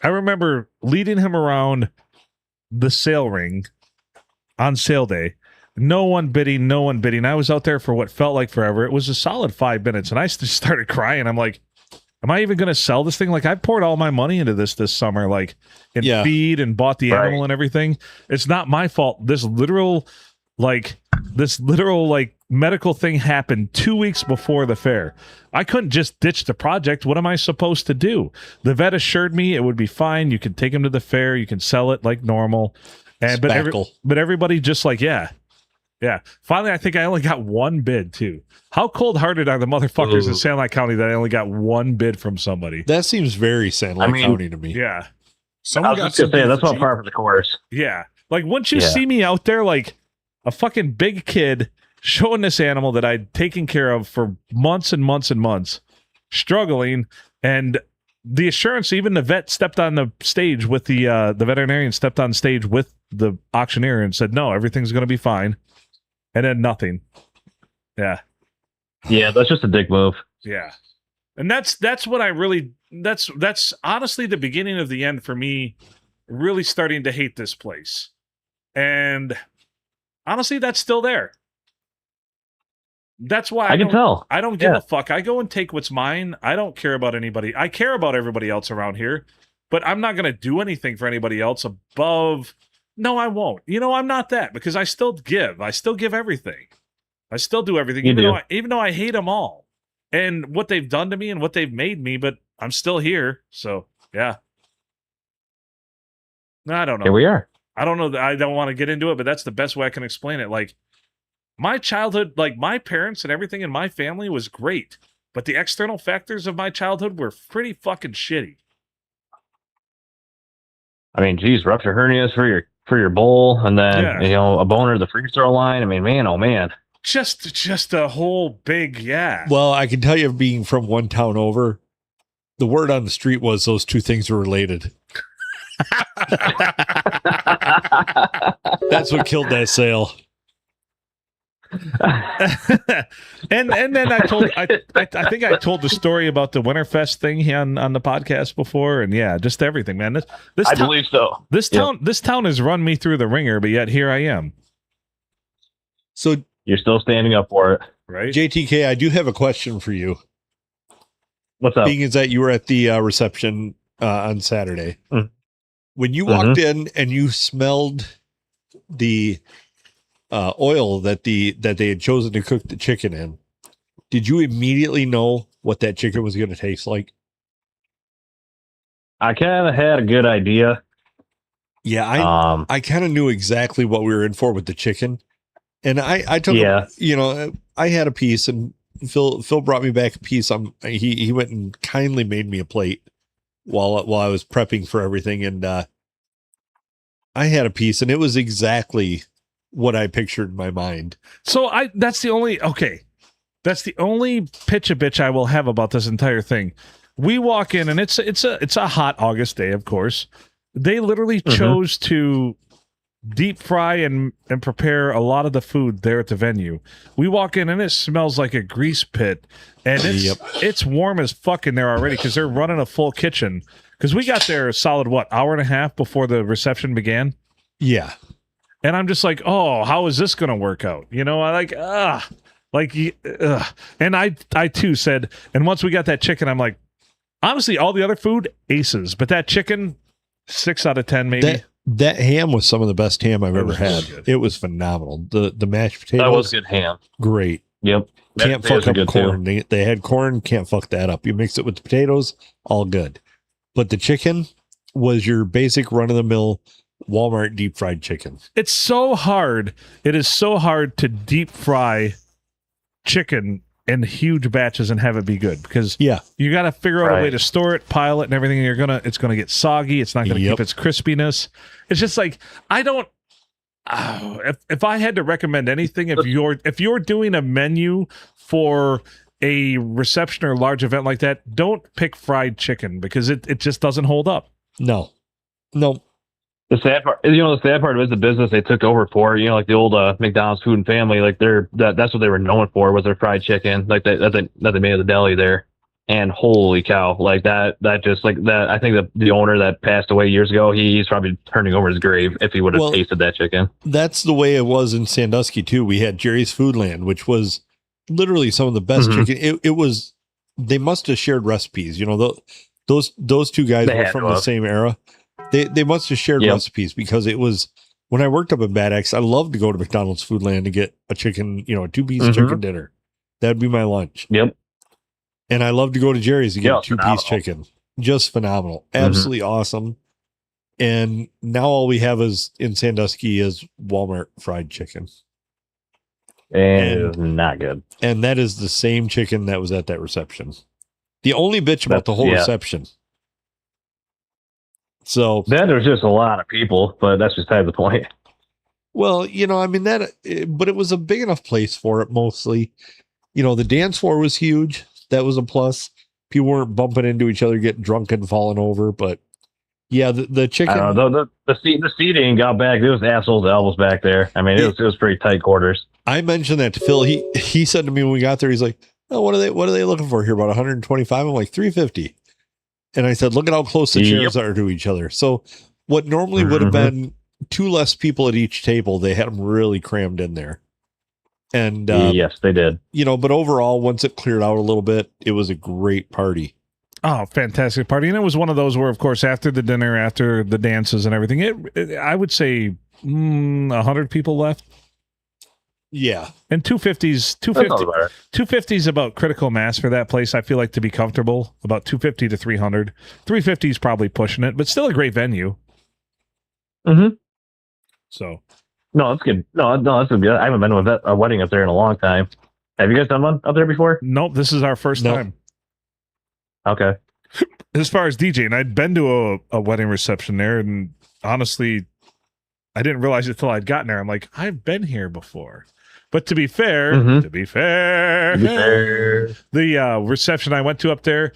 remember leading him around the sale ring on sale day. No one bidding. I was out there for what felt like forever. It was a solid 5 minutes, and I just started crying. I'm like, am I even going to sell this thing? Like, I poured all my money into this summer, like in feed and bought the animal and everything. It's not my fault. This literal medical thing happened 2 weeks before the fair. I couldn't just ditch the project. What am I supposed to do? The vet assured me it would be fine. You can take him to the fair. You can sell it like normal. And but everybody just like, yeah. Finally, I think I only got one bid too. How cold-hearted are the motherfuckers in Sandlot County that I only got one bid from somebody? That seems very Sandlot County to me. Yeah. I Someone was got just going to say, something that's for not cheap. par for the course. Yeah. Like, wouldn't you see me out there like a fucking big kid showing this animal that I'd taken care of for months and months and months, struggling, and the assurance, even the vet stepped on the stage with the veterinarian stepped on stage with the auctioneer and said, no, everything's going to be fine. And then nothing. Yeah. Yeah, that's just a dick move. Yeah. And that's what I really, that's honestly the beginning of the end for me, really starting to hate this place. And honestly, that's still there. That's why I can tell. I don't give a fuck. I go and take what's mine. I don't care about anybody. I care about everybody else around here, but I'm not going to do anything for anybody else above. No, I won't. I'm not that, because I still give. I still give everything. I still do everything, even though I hate them all and what they've done to me and what they've made me, but I'm still here. So, yeah. I don't know. Here we are. I don't know. I don't want to get into it, but that's the best way I can explain it. Like, my childhood, like my parents and everything in my family was great, but the external factors of my childhood were pretty fucking shitty. I mean, geez, rupture hernias for your bowl, and then a boner to the free throw line. I mean, man, oh man. Just a whole big Well, I can tell you, being from one town over, the word on the street was those two things were related. That's what killed that sale. and then I think I told the story about the Winterfest thing on the podcast before, and yeah, just everything, man. This I believe so. This town has run me through the ringer, but yet here I am. So you're still standing up for it, right? JTK, I do have a question for you. What's up? Being is that you were at the reception on Saturday. When you walked in and you smelled the oil that they had chosen to cook the chicken in, did you immediately know what that chicken was going to taste like? I kind of had a good idea. Yeah, I kind of knew exactly what we were in for with the chicken, and I took I had a piece, and Phil brought me back a piece. He went and kindly made me a plate while I was prepping for everything, and I had a piece, and it was exactly what I pictured in my mind. So that's the only pitch a bitch I will have about this entire thing. We walk in, and it's a hot August day, of course. They literally chose to deep fry and prepare a lot of the food there at the venue. We walk in, and it smells like a grease pit, and it's warm as fuck in there already because they're running a full kitchen. Because we got there a solid hour and a half before the reception began. Yeah. And I'm just like, oh, how is this going to work out? You know, And I too said, and once we got that chicken, I'm like, honestly, all the other food, aces. But that chicken, 6 out of 10, maybe. That ham was some of the best ham I've ever had. Good. It was phenomenal. The mashed potatoes. That was good ham. Great. Yep. Can't fuck up corn. They had corn, can't fuck that up. You mix it with the potatoes, all good. But the chicken was your basic run-of-the-mill Walmart deep fried chicken. It's so hard. It is so hard to deep fry chicken in huge batches and have it be good because you got to figure out a way to store it, pile it, and everything. And it's gonna get soggy. It's not gonna keep its crispiness. It's just like I don't. If I had to recommend anything, if you're doing a menu for a reception or large event like that, don't pick fried chicken because it just doesn't hold up. No. The sad part of it is the business they took over for, like the old McDonald's Food and Family, like that's what they were known for was their fried chicken, like that they made at the deli there. And holy cow, like that just like that. I think that the owner that passed away years ago, he's probably turning over his grave if he would have tasted that chicken. That's the way it was in Sandusky too. We had Jerry's Foodland, which was literally some of the best chicken. It was. They must have shared recipes. Those two guys were from the same era. They must have shared recipes because it was when I worked up in Bad Axe. I loved to go to McDonald's Foodland to get a chicken, a 2-piece chicken dinner. That'd be my lunch. Yep. And I love to go to Jerry's to get a 2-piece chicken. Just phenomenal. Absolutely awesome. And now all we have is in Sandusky is Walmart fried chicken. And it was not good. And that is the same chicken that was at that reception. The only bitch about the whole reception. So then there's just a lot of people, but that's just kind of the point. Well, but it was a big enough place for it mostly. The dance floor was huge. That was a plus. People weren't bumping into each other, getting drunk and falling over. But yeah, the chicken. I don't know, the seating got back. There was assholes to elbows back there. I mean, it was pretty tight quarters. I mentioned that to Phil. He said to me when we got there, he's like, "Oh, what are they looking for here? About 125?" I'm like, 350. And I said, "Look at how close the chairs are to each other." So what normally would have been 2 less people at each table, they had them really crammed in there. And yes, they did. But overall, once it cleared out a little bit, it was a great party. Oh, fantastic party. And it was one of those where, of course, after the dinner, after the dances and everything, I would say 100 people left. Yeah. And 250 is about critical mass for that place. I feel like to be comfortable, about 250 to 300. 350 is probably pushing it, but still a great venue. So. No, that's good. No, that's good. I haven't been to a wedding up there in a long time. Have you guys done one up there before? Nope, this is our first time. Okay. As far as DJing, I'd been to a wedding reception there, and honestly, I didn't realize it till I'd gotten there. I'm like, I've been here before. But to be fair, the reception I went to up there,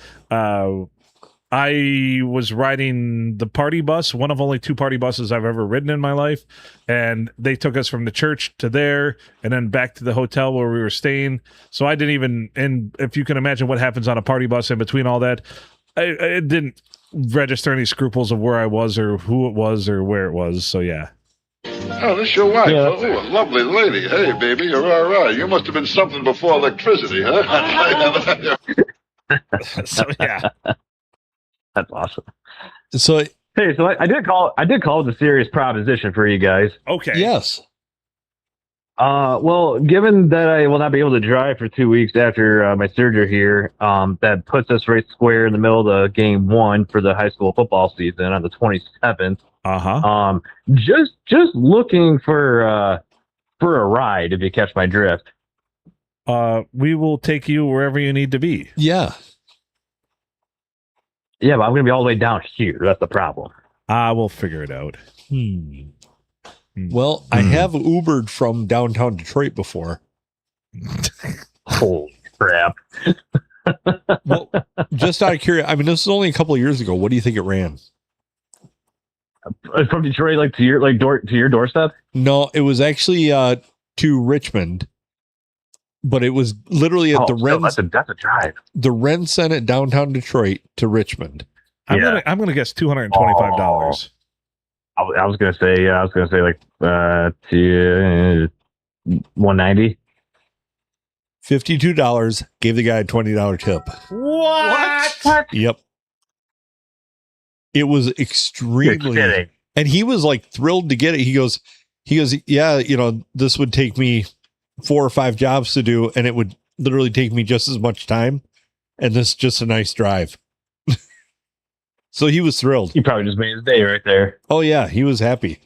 I was riding the party bus, one of only 2 party buses I've ever ridden in my life. And they took us from the church to there and then back to the hotel where we were staying. So I didn't even, and if you can imagine what happens on a party bus in between all that, it didn't register any scruples of where I was or who it was or where it was. So yeah. Oh, this your wife. Yeah. Oh, a lovely lady. Hey, baby, you're all right. You must have been something before electricity, huh? So yeah. That's awesome. So Hey, so I did call with a serious proposition for you guys. Okay. yes, Well, given that I will not be able to drive for 2 weeks after my surgery here, that puts us right square in the middle of the game 1 for the high school football season on the 27th. Uh-huh. Just looking for a ride, if you catch my drift. We will take you wherever you need to be. yeah. Yeah, but I'm gonna be all the way down here. That's the problem. We'll figure it out. Well, I have Ubered from downtown Detroit before. Holy crap! Well, just out of curiosity, I mean, this was only a couple of years ago. What do you think it ran? From Detroit, like to your doorstep. No, it was actually to Richmond, but it was literally at that's a drive. the Ren Center at downtown Detroit to Richmond. I'm gonna guess $225. I was gonna say like $190. $52. Gave the guy a $20 tip. What? Yep. It was You're extremely, kidding. and he was like thrilled to get it. He goes, yeah, you know, this would take me 4 or 5 jobs to do, and it would literally take me just as much time. And this is just a nice drive. So he was thrilled. He probably just made his day right there. Oh yeah, he was happy.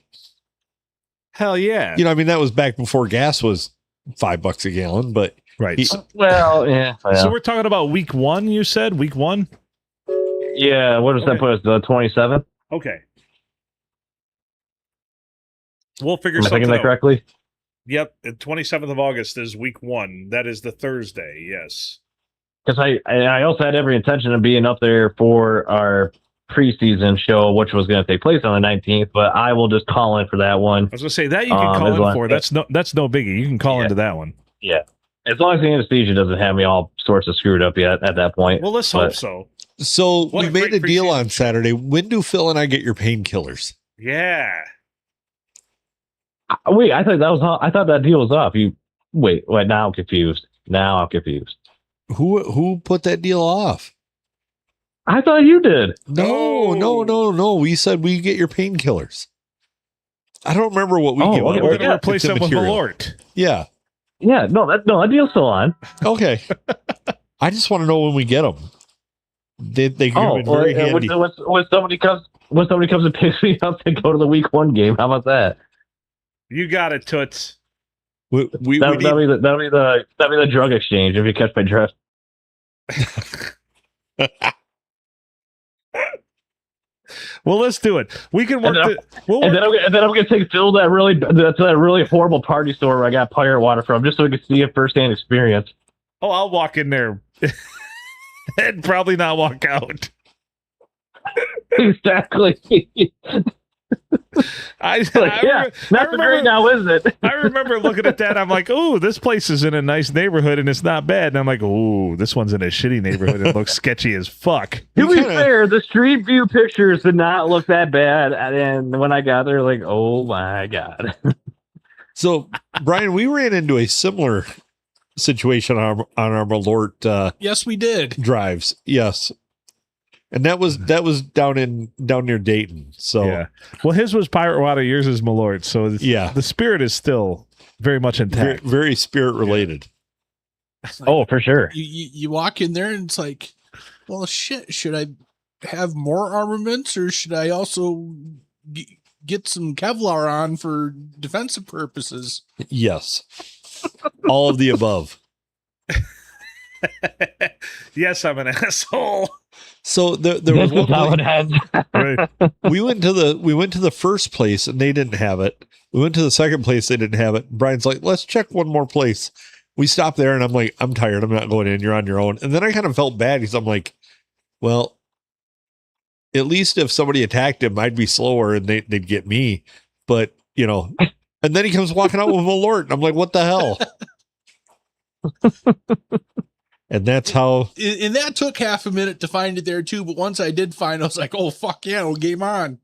Hell yeah. You know, I mean, that was back before gas was $5 a gallon, but Right. he- Well, yeah. So we're talking about week 1, you said? Week 1? Yeah, what does that put us? The 27th? Okay. We'll figure Am I something thinking that out. correctly? Yep. The 27th of August is week 1. That is the Thursday. Yes. Because I also had every intention of being up there for our preseason show, which was going to take place on the 19th, but I will just call in for that one. I was going to say that you can call in for. That's no biggie. You can call into that one. Yeah. As long as the anesthesia doesn't have me all sorts of screwed up yet at that point. Well, let's hope so. So What we a made great a deal preseason on Saturday. When do Phil and I get your painkillers? Yeah. Wait, I thought that deal was off. Wait, now I'm confused. Who put that deal off? I thought you did. No. We said we get your painkillers. I don't remember what we Oh, give okay. up. We're going to replace It's them with immaterial. Malort. Yeah. Yeah, that deal's still on. Okay. I just want to know when we get them. They could have been very handy. When somebody comes and picks me up to go to the week 1 game, how about that? You got it, Toots. We That'll be the drug exchange if you catch my drift. Well, let's do it. We can work. And then I'm gonna take Phil to that really horrible party store where I got pirate water from, just so we can see a firsthand experience. Oh, I'll walk in there and probably not walk out. Exactly. Not so great now, isn't it? I remember looking at that. I'm like, "Oh, this place is in a nice neighborhood and it's not bad." And I'm like, "Oh, this one's in a shitty neighborhood and looks sketchy as fuck." To be fair, the street view pictures did not look that bad, and when I got there, like, oh my god. So, Brian, we ran into a similar situation on our Malort Yes, we did. drives. Yes. And that was down near Dayton. So Yeah. Well, his was pirate water, yours is Malort. So yeah, the spirit is still very much very, intact. very spirit related. Oh, for sure. You walk in there and it's like, well, shit. Should I have more armaments or should I also get some Kevlar on for defensive purposes? Yes. All of the above. Yes, I'm an asshole. So there was one place, Right. we went to the first place and they didn't have it. We went to the second place, they didn't have it. Brian's like, let's check one more place. We stopped there and I'm like, I'm tired. I'm not going in. You're on your own. And then I kind of felt bad because I'm like, well, at least if somebody attacked him, I'd be slower and they'd get me. But, you know, and then he comes walking out with Malort. And I'm like, what the hell? And that's how. And that took half a minute to find it there too. But once I did find, I was like, "Oh fuck yeah, well, game on!"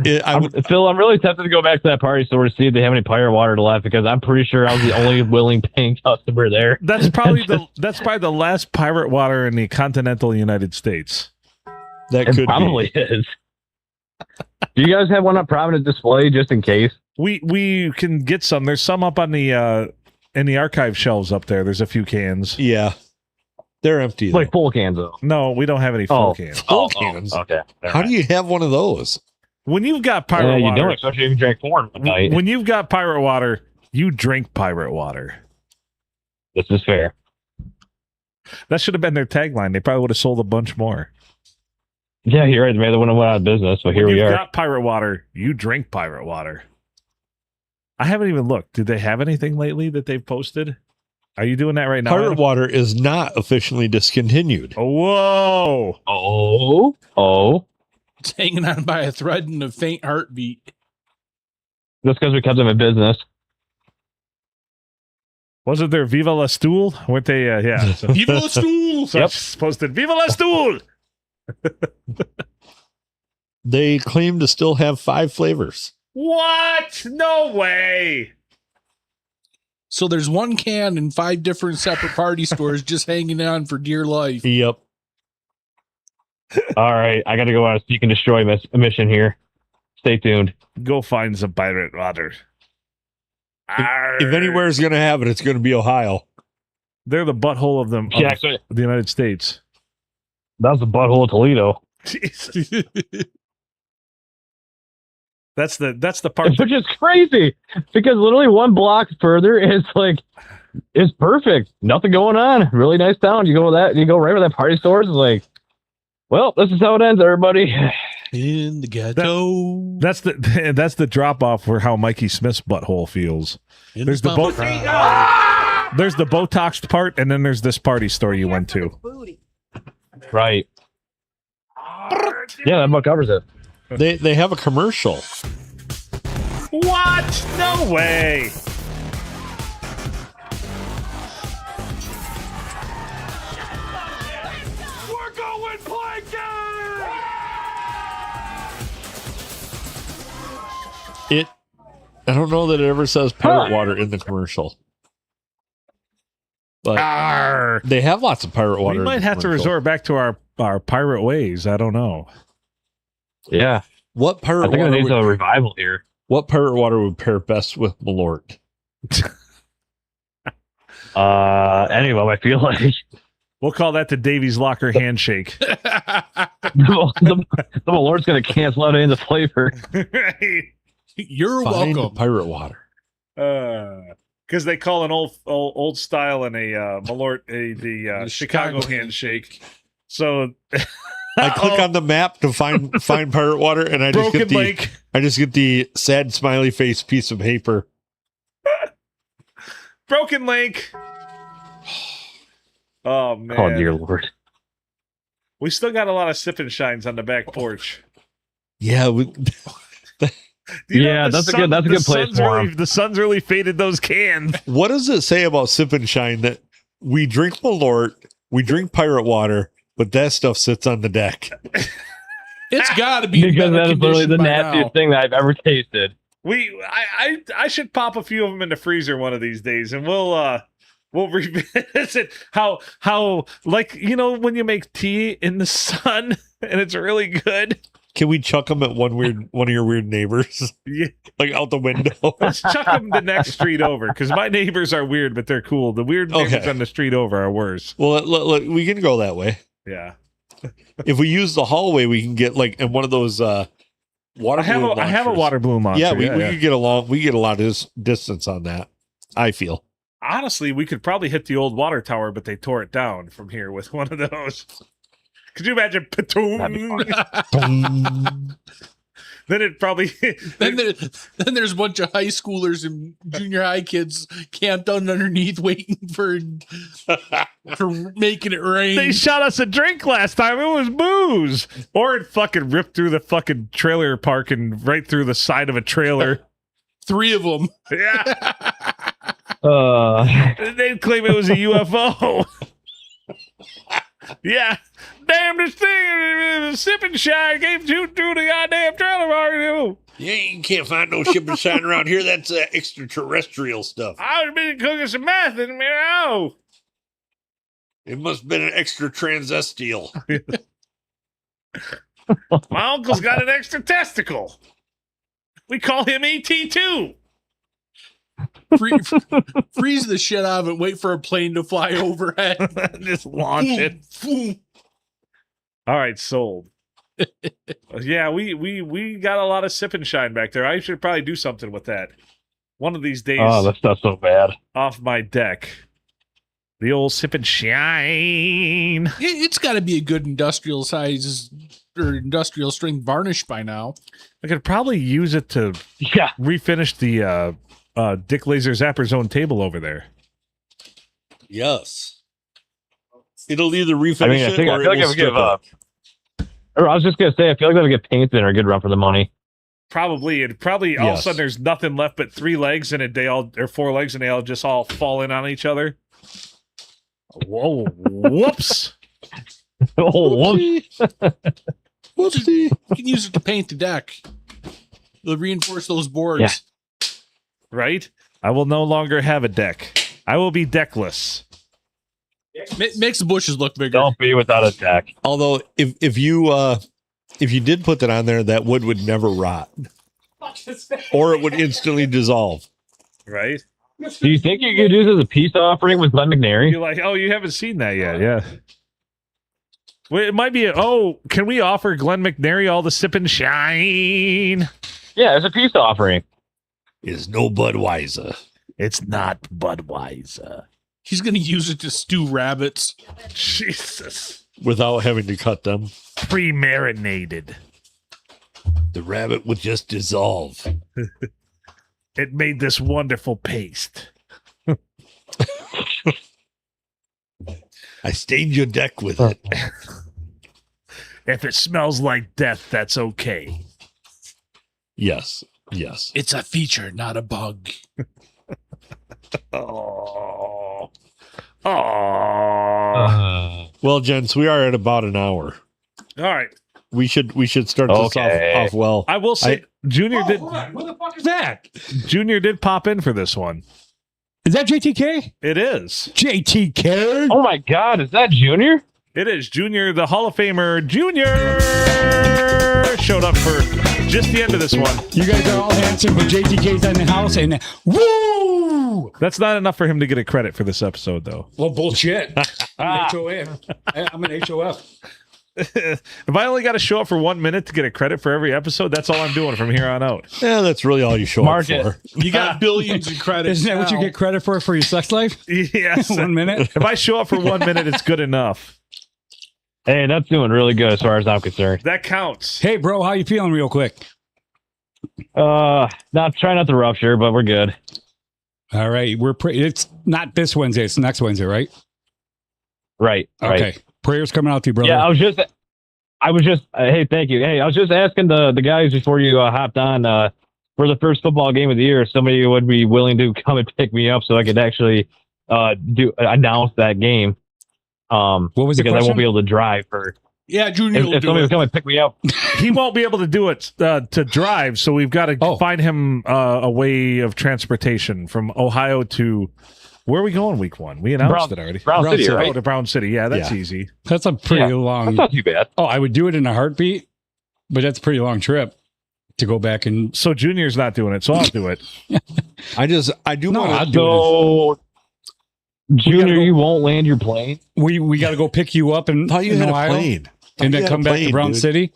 Phil, I'm really tempted to go back to that party store to see if they have any pirate water left because I'm pretty sure I was the only willing paying customer there. That's probably the last pirate water in the continental United States. That It could probably is. Do you guys have one on prominent display just in case? We can get some. There's some up on the in the archive shelves up there. There's a few cans. Yeah, they're empty. Like full cans though. No, we don't have any full cans. Full cans. Okay. How do you have one of those? When you've got pirate You water, don't, especially if you drink corn one night. when you've got pirate water, you drink pirate water. This is fair. That should have been their tagline. They probably would have sold a bunch more. Yeah, you're right. Maybe they wouldn't have went out of business, but here When we you've are. got pirate water, you drink pirate water. I haven't even looked. Did they have anything lately that they've posted? Are you doing that right now? Pirate Adam? water is not officially discontinued. Whoa. Oh. It's hanging on by a thread and a faint heartbeat. Just because we kept them in business. Wasn't there Viva la Stool? Weren't they? Yeah. So, Viva la stool! so it's posted Viva la Stool. They claim to still have 5 flavors. What? No way. So there's one can in 5 different separate party stores just hanging on for dear life. Yep. All right. I got to go on a seek and destroy mission here. Stay tuned. Go find some pirate water. If anywhere is going to have it, it's going to be Ohio. They're the butthole of them. Yeah, actually, The United States. that was the butthole of Toledo. That's the part. Which is crazy because literally one block further is it's perfect. Nothing going on. Really nice town. You go right where that party store is. It's like, well, this is how it ends, everybody. In the ghetto. That's the drop off for how Mikey Smith's butthole feels. There's the there's the Botoxed part, and then there's this party store you went to. Right. Yeah, that about covers it. They have a commercial. What? No way. We're going plankton. I don't know that it ever says pirate water in the commercial. But Arr. they have lots of pirate water. We might have to resort back to our pirate ways. I don't know. Yeah. What I pirate think it water? needs a revival here. What pirate water would pair best with Malort? Anyway, I feel like We'll call that the Davies Locker handshake. the Lord's going to cancel out any of the flavor. You're Find welcome. pirate water. Because they call an old style and a Malort the Chicago handshake. So I click on the map to find pirate water, and I just get the sad smiley face piece of paper. Broken Lake. Oh man! Oh dear Lord! We still got a lot of sip and shines on the back porch. Yeah, That's a good place for 'em. The sun's really faded those cans. what does it say about sip and shine that we drink Malort, we drink pirate water, but that stuff sits on the deck? It's got to be in Because better that is literally the condition by nastiest now. thing that I've ever tasted. I should pop a few of them in the freezer one of these days, and we'll revisit how like when you make tea in the sun and it's really good. Can we chuck them at one of your weird neighbors? Yeah. Like out the window? Let's chuck them the next street over because my neighbors are weird, but they're cool. The weird neighbors on the street over are worse. Well, look, we can go that way. Yeah. If we use the hallway, we can get like in one of those water. I have a water balloon monster. Yeah, we could get along. We get a lot of distance on that. I feel. Honestly, we could probably hit the old water tower, but they tore it down from here with one of those. Could you imagine? Patoom. Then it probably Then there's a bunch of high schoolers and junior high kids camped underneath waiting for making it rain. they shot us a drink last time. It was booze. Or it fucking ripped through the fucking trailer park and right through the side of a trailer. 3 of them. Yeah. Uh, They'd claim it was a UFO. Yeah. Damn, this thing sipping shine came through the goddamn trailer park. You can't find no shipping sign around here. That's extraterrestrial stuff. I was busy cooking some meth and It must have been an extra transestial. my uncle's got an extra testicle. We call him ET2. Freeze the shit out of it. Wait for a plane to fly overhead. Just launch it. Boom. All right, sold. Yeah, we got a lot of sip and shine back there. I should probably do something with that. One of these days that's not so bad. off my deck. The old sip and shine. It's got to be a good industrial size or industrial strength varnish by now. I could probably use it to Yeah. refinish the Dick Laser Zapper Zone table over there. Yes. It'll either refinish I mean, I feel like I would give up. Or I was just gonna say, I feel like I would get painted in or a good run for the money. Probably, and probably all of a Yes. sudden there's nothing left but 3 legs and they all or 4 legs and they all just all fall in on each other. Whoa! Whoops! Oh, Whoopsie. You can use it to paint the deck. They'll reinforce those boards. Yeah. Right? I will no longer have a deck. I will be deckless. Makes the bushes look bigger. don't be without a deck. Although, if you did put that on there, that wood would never rot, or it would instantly dissolve. Right? Do you think you could use it as a peace offering with Glenn McNary? You're like, oh, you haven't seen that yet, yeah. Well, it might be. Can we offer Glenn McNary all the sip and shine? Yeah, it's a peace offering. Is no Budweiser. It's not Budweiser. He's going to use it to stew rabbits. Jesus. Without having to cut them. Pre-marinated. The rabbit would just dissolve. It made this wonderful paste. I stained your deck with it. If it smells like death, that's okay. Yes. Yes. It's a feature, not a bug. Oh. Well, gents, we are at about an hour. All right. We should start this off well. I will say, Junior did. Hold on. What the fuck is that? Junior did pop in for this one. Is that JTK? It is. JTK? Oh my God, is that Junior? It is Junior, the Hall of Famer. Junior showed up for just the end of this one. You guys are all handsome, but JTK's in the house, and woo! That's not enough for him to get a credit for this episode, though. Well, bullshit. I'm an HOF. I'm an HOF. If I only got to show up for 1 minute to get a credit for every episode, that's all I'm doing from here on out. Yeah, that's really all you show Mark up for. You got billions in credits. Isn't that what you now. get credit for your sex life? Yes. 1 minute? If I show up for 1 minute, it's good enough. Hey, that's doing really good as far as I'm concerned. That counts. Hey, bro, how you feeling real quick? Try not to rupture, but we're good. All right. It's not this Wednesday. It's next Wednesday, right? Right. Okay. Right. Prayers coming out to you, brother. Yeah, I was just, hey, thank you. Hey, I was just asking the guys before you hopped on for the first football game of the year, if somebody would be willing to come and pick me up so I could actually announce that game. What was the because question? I won't be able to drive for. Yeah, Junior will If do somebody it. would come and pick me up, He won't be able to do it to drive, so we've got to find him a way of transportation from Ohio to. Where are we going week 1? We announced it already. Brown City, City. right? Oh, to Brown City. Yeah, that's Yeah. easy. That's a pretty That's long. not too bad. Oh, I would do it in a heartbeat, but that's a pretty long trip to go back and. So Junior's not doing it, so I'll do it. I do No, want I'll to. do it. So, Junior, you won't land your plane. We got to go pick you up in, Thought you in had Ohio a plane. and then come back to Brown City.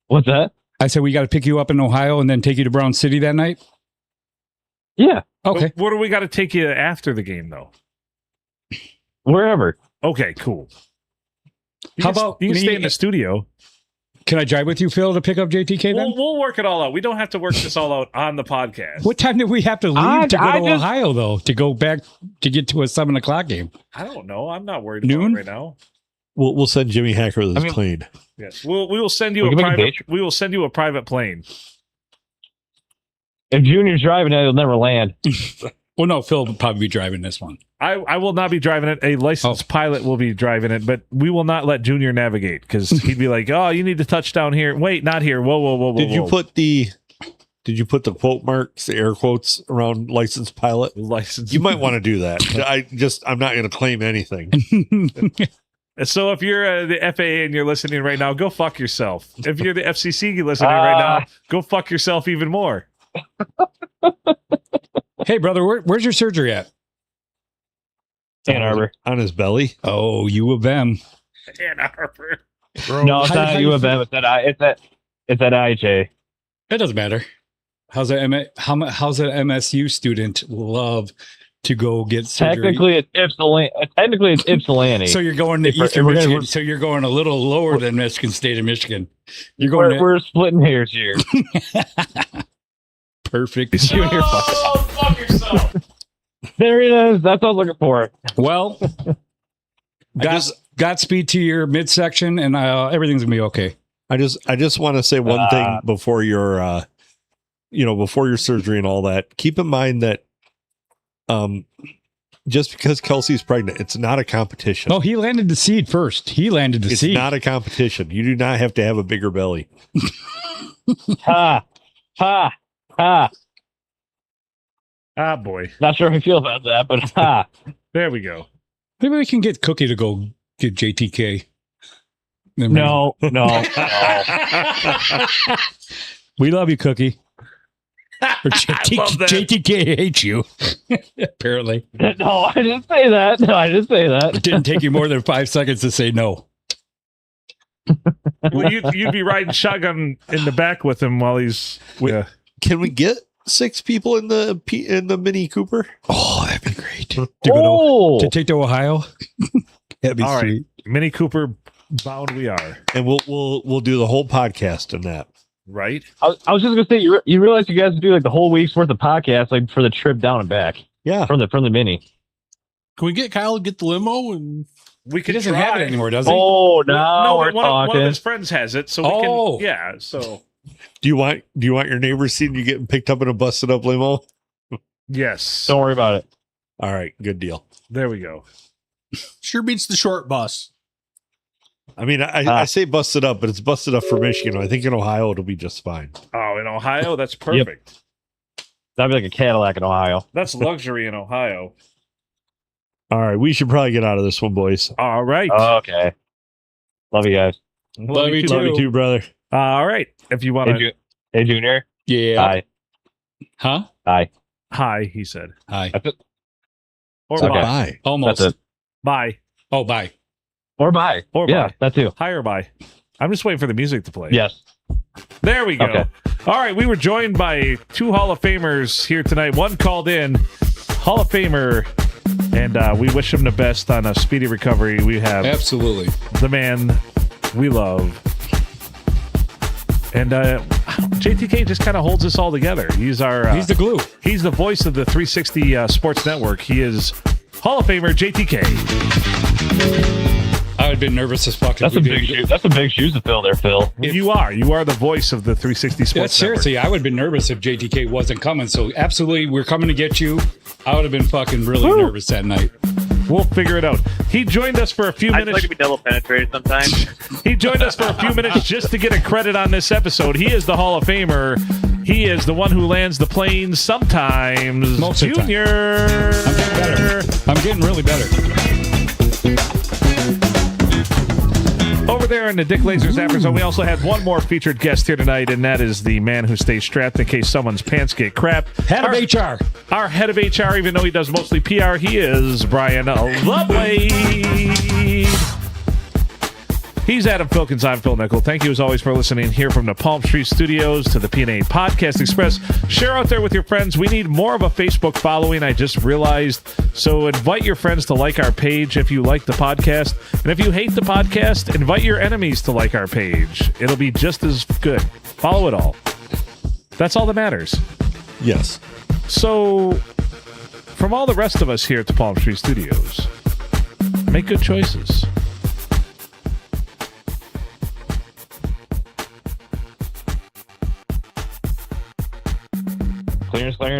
What's that? I said we got to pick you up in Ohio and then take you to Brown City that night. Yeah, Okay. Where do we got to take you after the game, though? wherever. Okay, cool. How about you can me- stay in the studio? Can I drive with you, Phil, to pick up JTK then? We'll work it all out. We don't have to work this all out on the podcast. What time did we have to leave to go to Ohio, though, to go back to get to a 7 o'clock game? I don't know. I'm not worried Noon? about it right now. We'll send Jimmy Hacker with his plane. Yes, we will send you a private. We will send you a private plane. If Junior's driving it, it'll never land. Well, no, Phil will probably be driving this one. I will not be driving it. A licensed pilot will be driving it, but we will not let Junior navigate because he'd be like, "Oh, you need to touch down here. Wait, not here. Whoa." Did you put the quote marks, the air quotes around licensed pilot? License? You might want to do that. I'm not going to claim anything. So if you're the FAA and you're listening right now, go fuck yourself. If you're the FCC listening right now, go fuck yourself even more. Hey, brother, where's your surgery at? Ann Arbor. On his belly? Oh, U of M. Ann Arbor. No, it's not U of M. It's at IHA. It doesn't matter. How's that MSU student love to go get surgery? Technically, it's Ypsilanti. So you're going to Eastern Michigan. So you're going a little lower than Michigan State of Michigan. You're going. We're splitting hairs here. Perfect. Oh, fuck yourself. There it is. That's what I was looking for. Well, Godspeed to your midsection, and everything's gonna be okay. I just want to say one thing before your before your surgery and all that. Keep in mind that just because Kelsey's pregnant, it's not a competition. Oh, he landed the seed first. It's It's not a competition. You do not have to have a bigger belly. Ha ha ha. Ah, boy. Not sure how I feel about that, but ha. There we go. Maybe we can get Cookie to go get JTK. No. We love you, Cookie. Or JTK hates you, apparently. No, I didn't say that. It didn't take you more than 5 seconds to say no. Well, you'd be riding shotgun in the back with him while he's. Can we get 6 people in the Mini Cooper? Oh, that'd be great. To take to Ohio. That'd be all sweet. right. Mini Cooper bound we are, and we'll do the whole podcast in that. Right. I was just gonna say you realize you guys do like the whole week's worth of podcasts like for the trip down and back. Yeah. From the Mini. Can we get Kyle to get the limo and we He doesn't have it anymore, does he? Oh no, we're talking. One of his friends has it, so we can. Yeah. So. Do you want your neighbors seeing you getting picked up in a busted up limo? Yes. Don't worry about it. All right, good deal. There we go. sure beats the short bus. I mean, I say busted up, but it's busted up for Michigan. I think in Ohio it'll be just fine. Oh, in Ohio, that's perfect. That'd be like a Cadillac in Ohio. That's luxury in Ohio. All right, we should probably get out of this one, boys. All right. Okay. Love you guys. Love you Love you too, brother. All right. If you want to. Hey, Junior. Yeah. Hi. Huh? Hi. Hi, he said. Hi. That's it. Or Okay. bye. Bye. Almost. That's it. Bye. Oh, bye. Or bye. Or yeah, bye. that too. Hi or bye. I'm just waiting for the music to play. Yes. There we go. Okay. All right. We were joined by 2 Hall of Famers here tonight. One called in, Hall of Famer, and we wish him the best on a speedy recovery. We have Absolutely. the man we love. And JTK just kind of holds us all together. He's He's the glue. He's the voice of the 360 Sports Network. He is Hall of Famer JTK. I would have been nervous as fuck. That's a big shoe. That's a big shoes to fill there, Phil. You are the voice of the 360 Sports Network. Seriously, I would have been nervous if JTK wasn't coming. So absolutely, we're coming to get you. I would have been fucking really nervous that night. We'll figure it out. He joined us for a few minutes. I'd like to be double penetrated sometimes. He joined us for a few minutes just to get a credit on this episode. He is the Hall of Famer. He is the one who lands the planes sometimes. Most of the time. Junior. I'm getting better. I'm getting really better. Over there in the Dick Laser Zapper Zone, we also had one more featured guest here tonight, and that is the man who stays strapped in case someone's pants get crap. Head of HR. Our head of HR, even though he does mostly PR, he is Brian Lovely. He's Adam Filkins. I'm Phil Nickel. Thank you as always for listening here from the Palm Street Studios to the P&A Podcast Express. Share out there with your friends. We need more of a Facebook following, I just realized. So invite your friends to like our page if you like the podcast. And if you hate the podcast, invite your enemies to like our page. It'll be just as good. Follow it all. That's all that matters. Yes. So from all the rest of us here at the Palm Street Studios, make good choices. Clearance,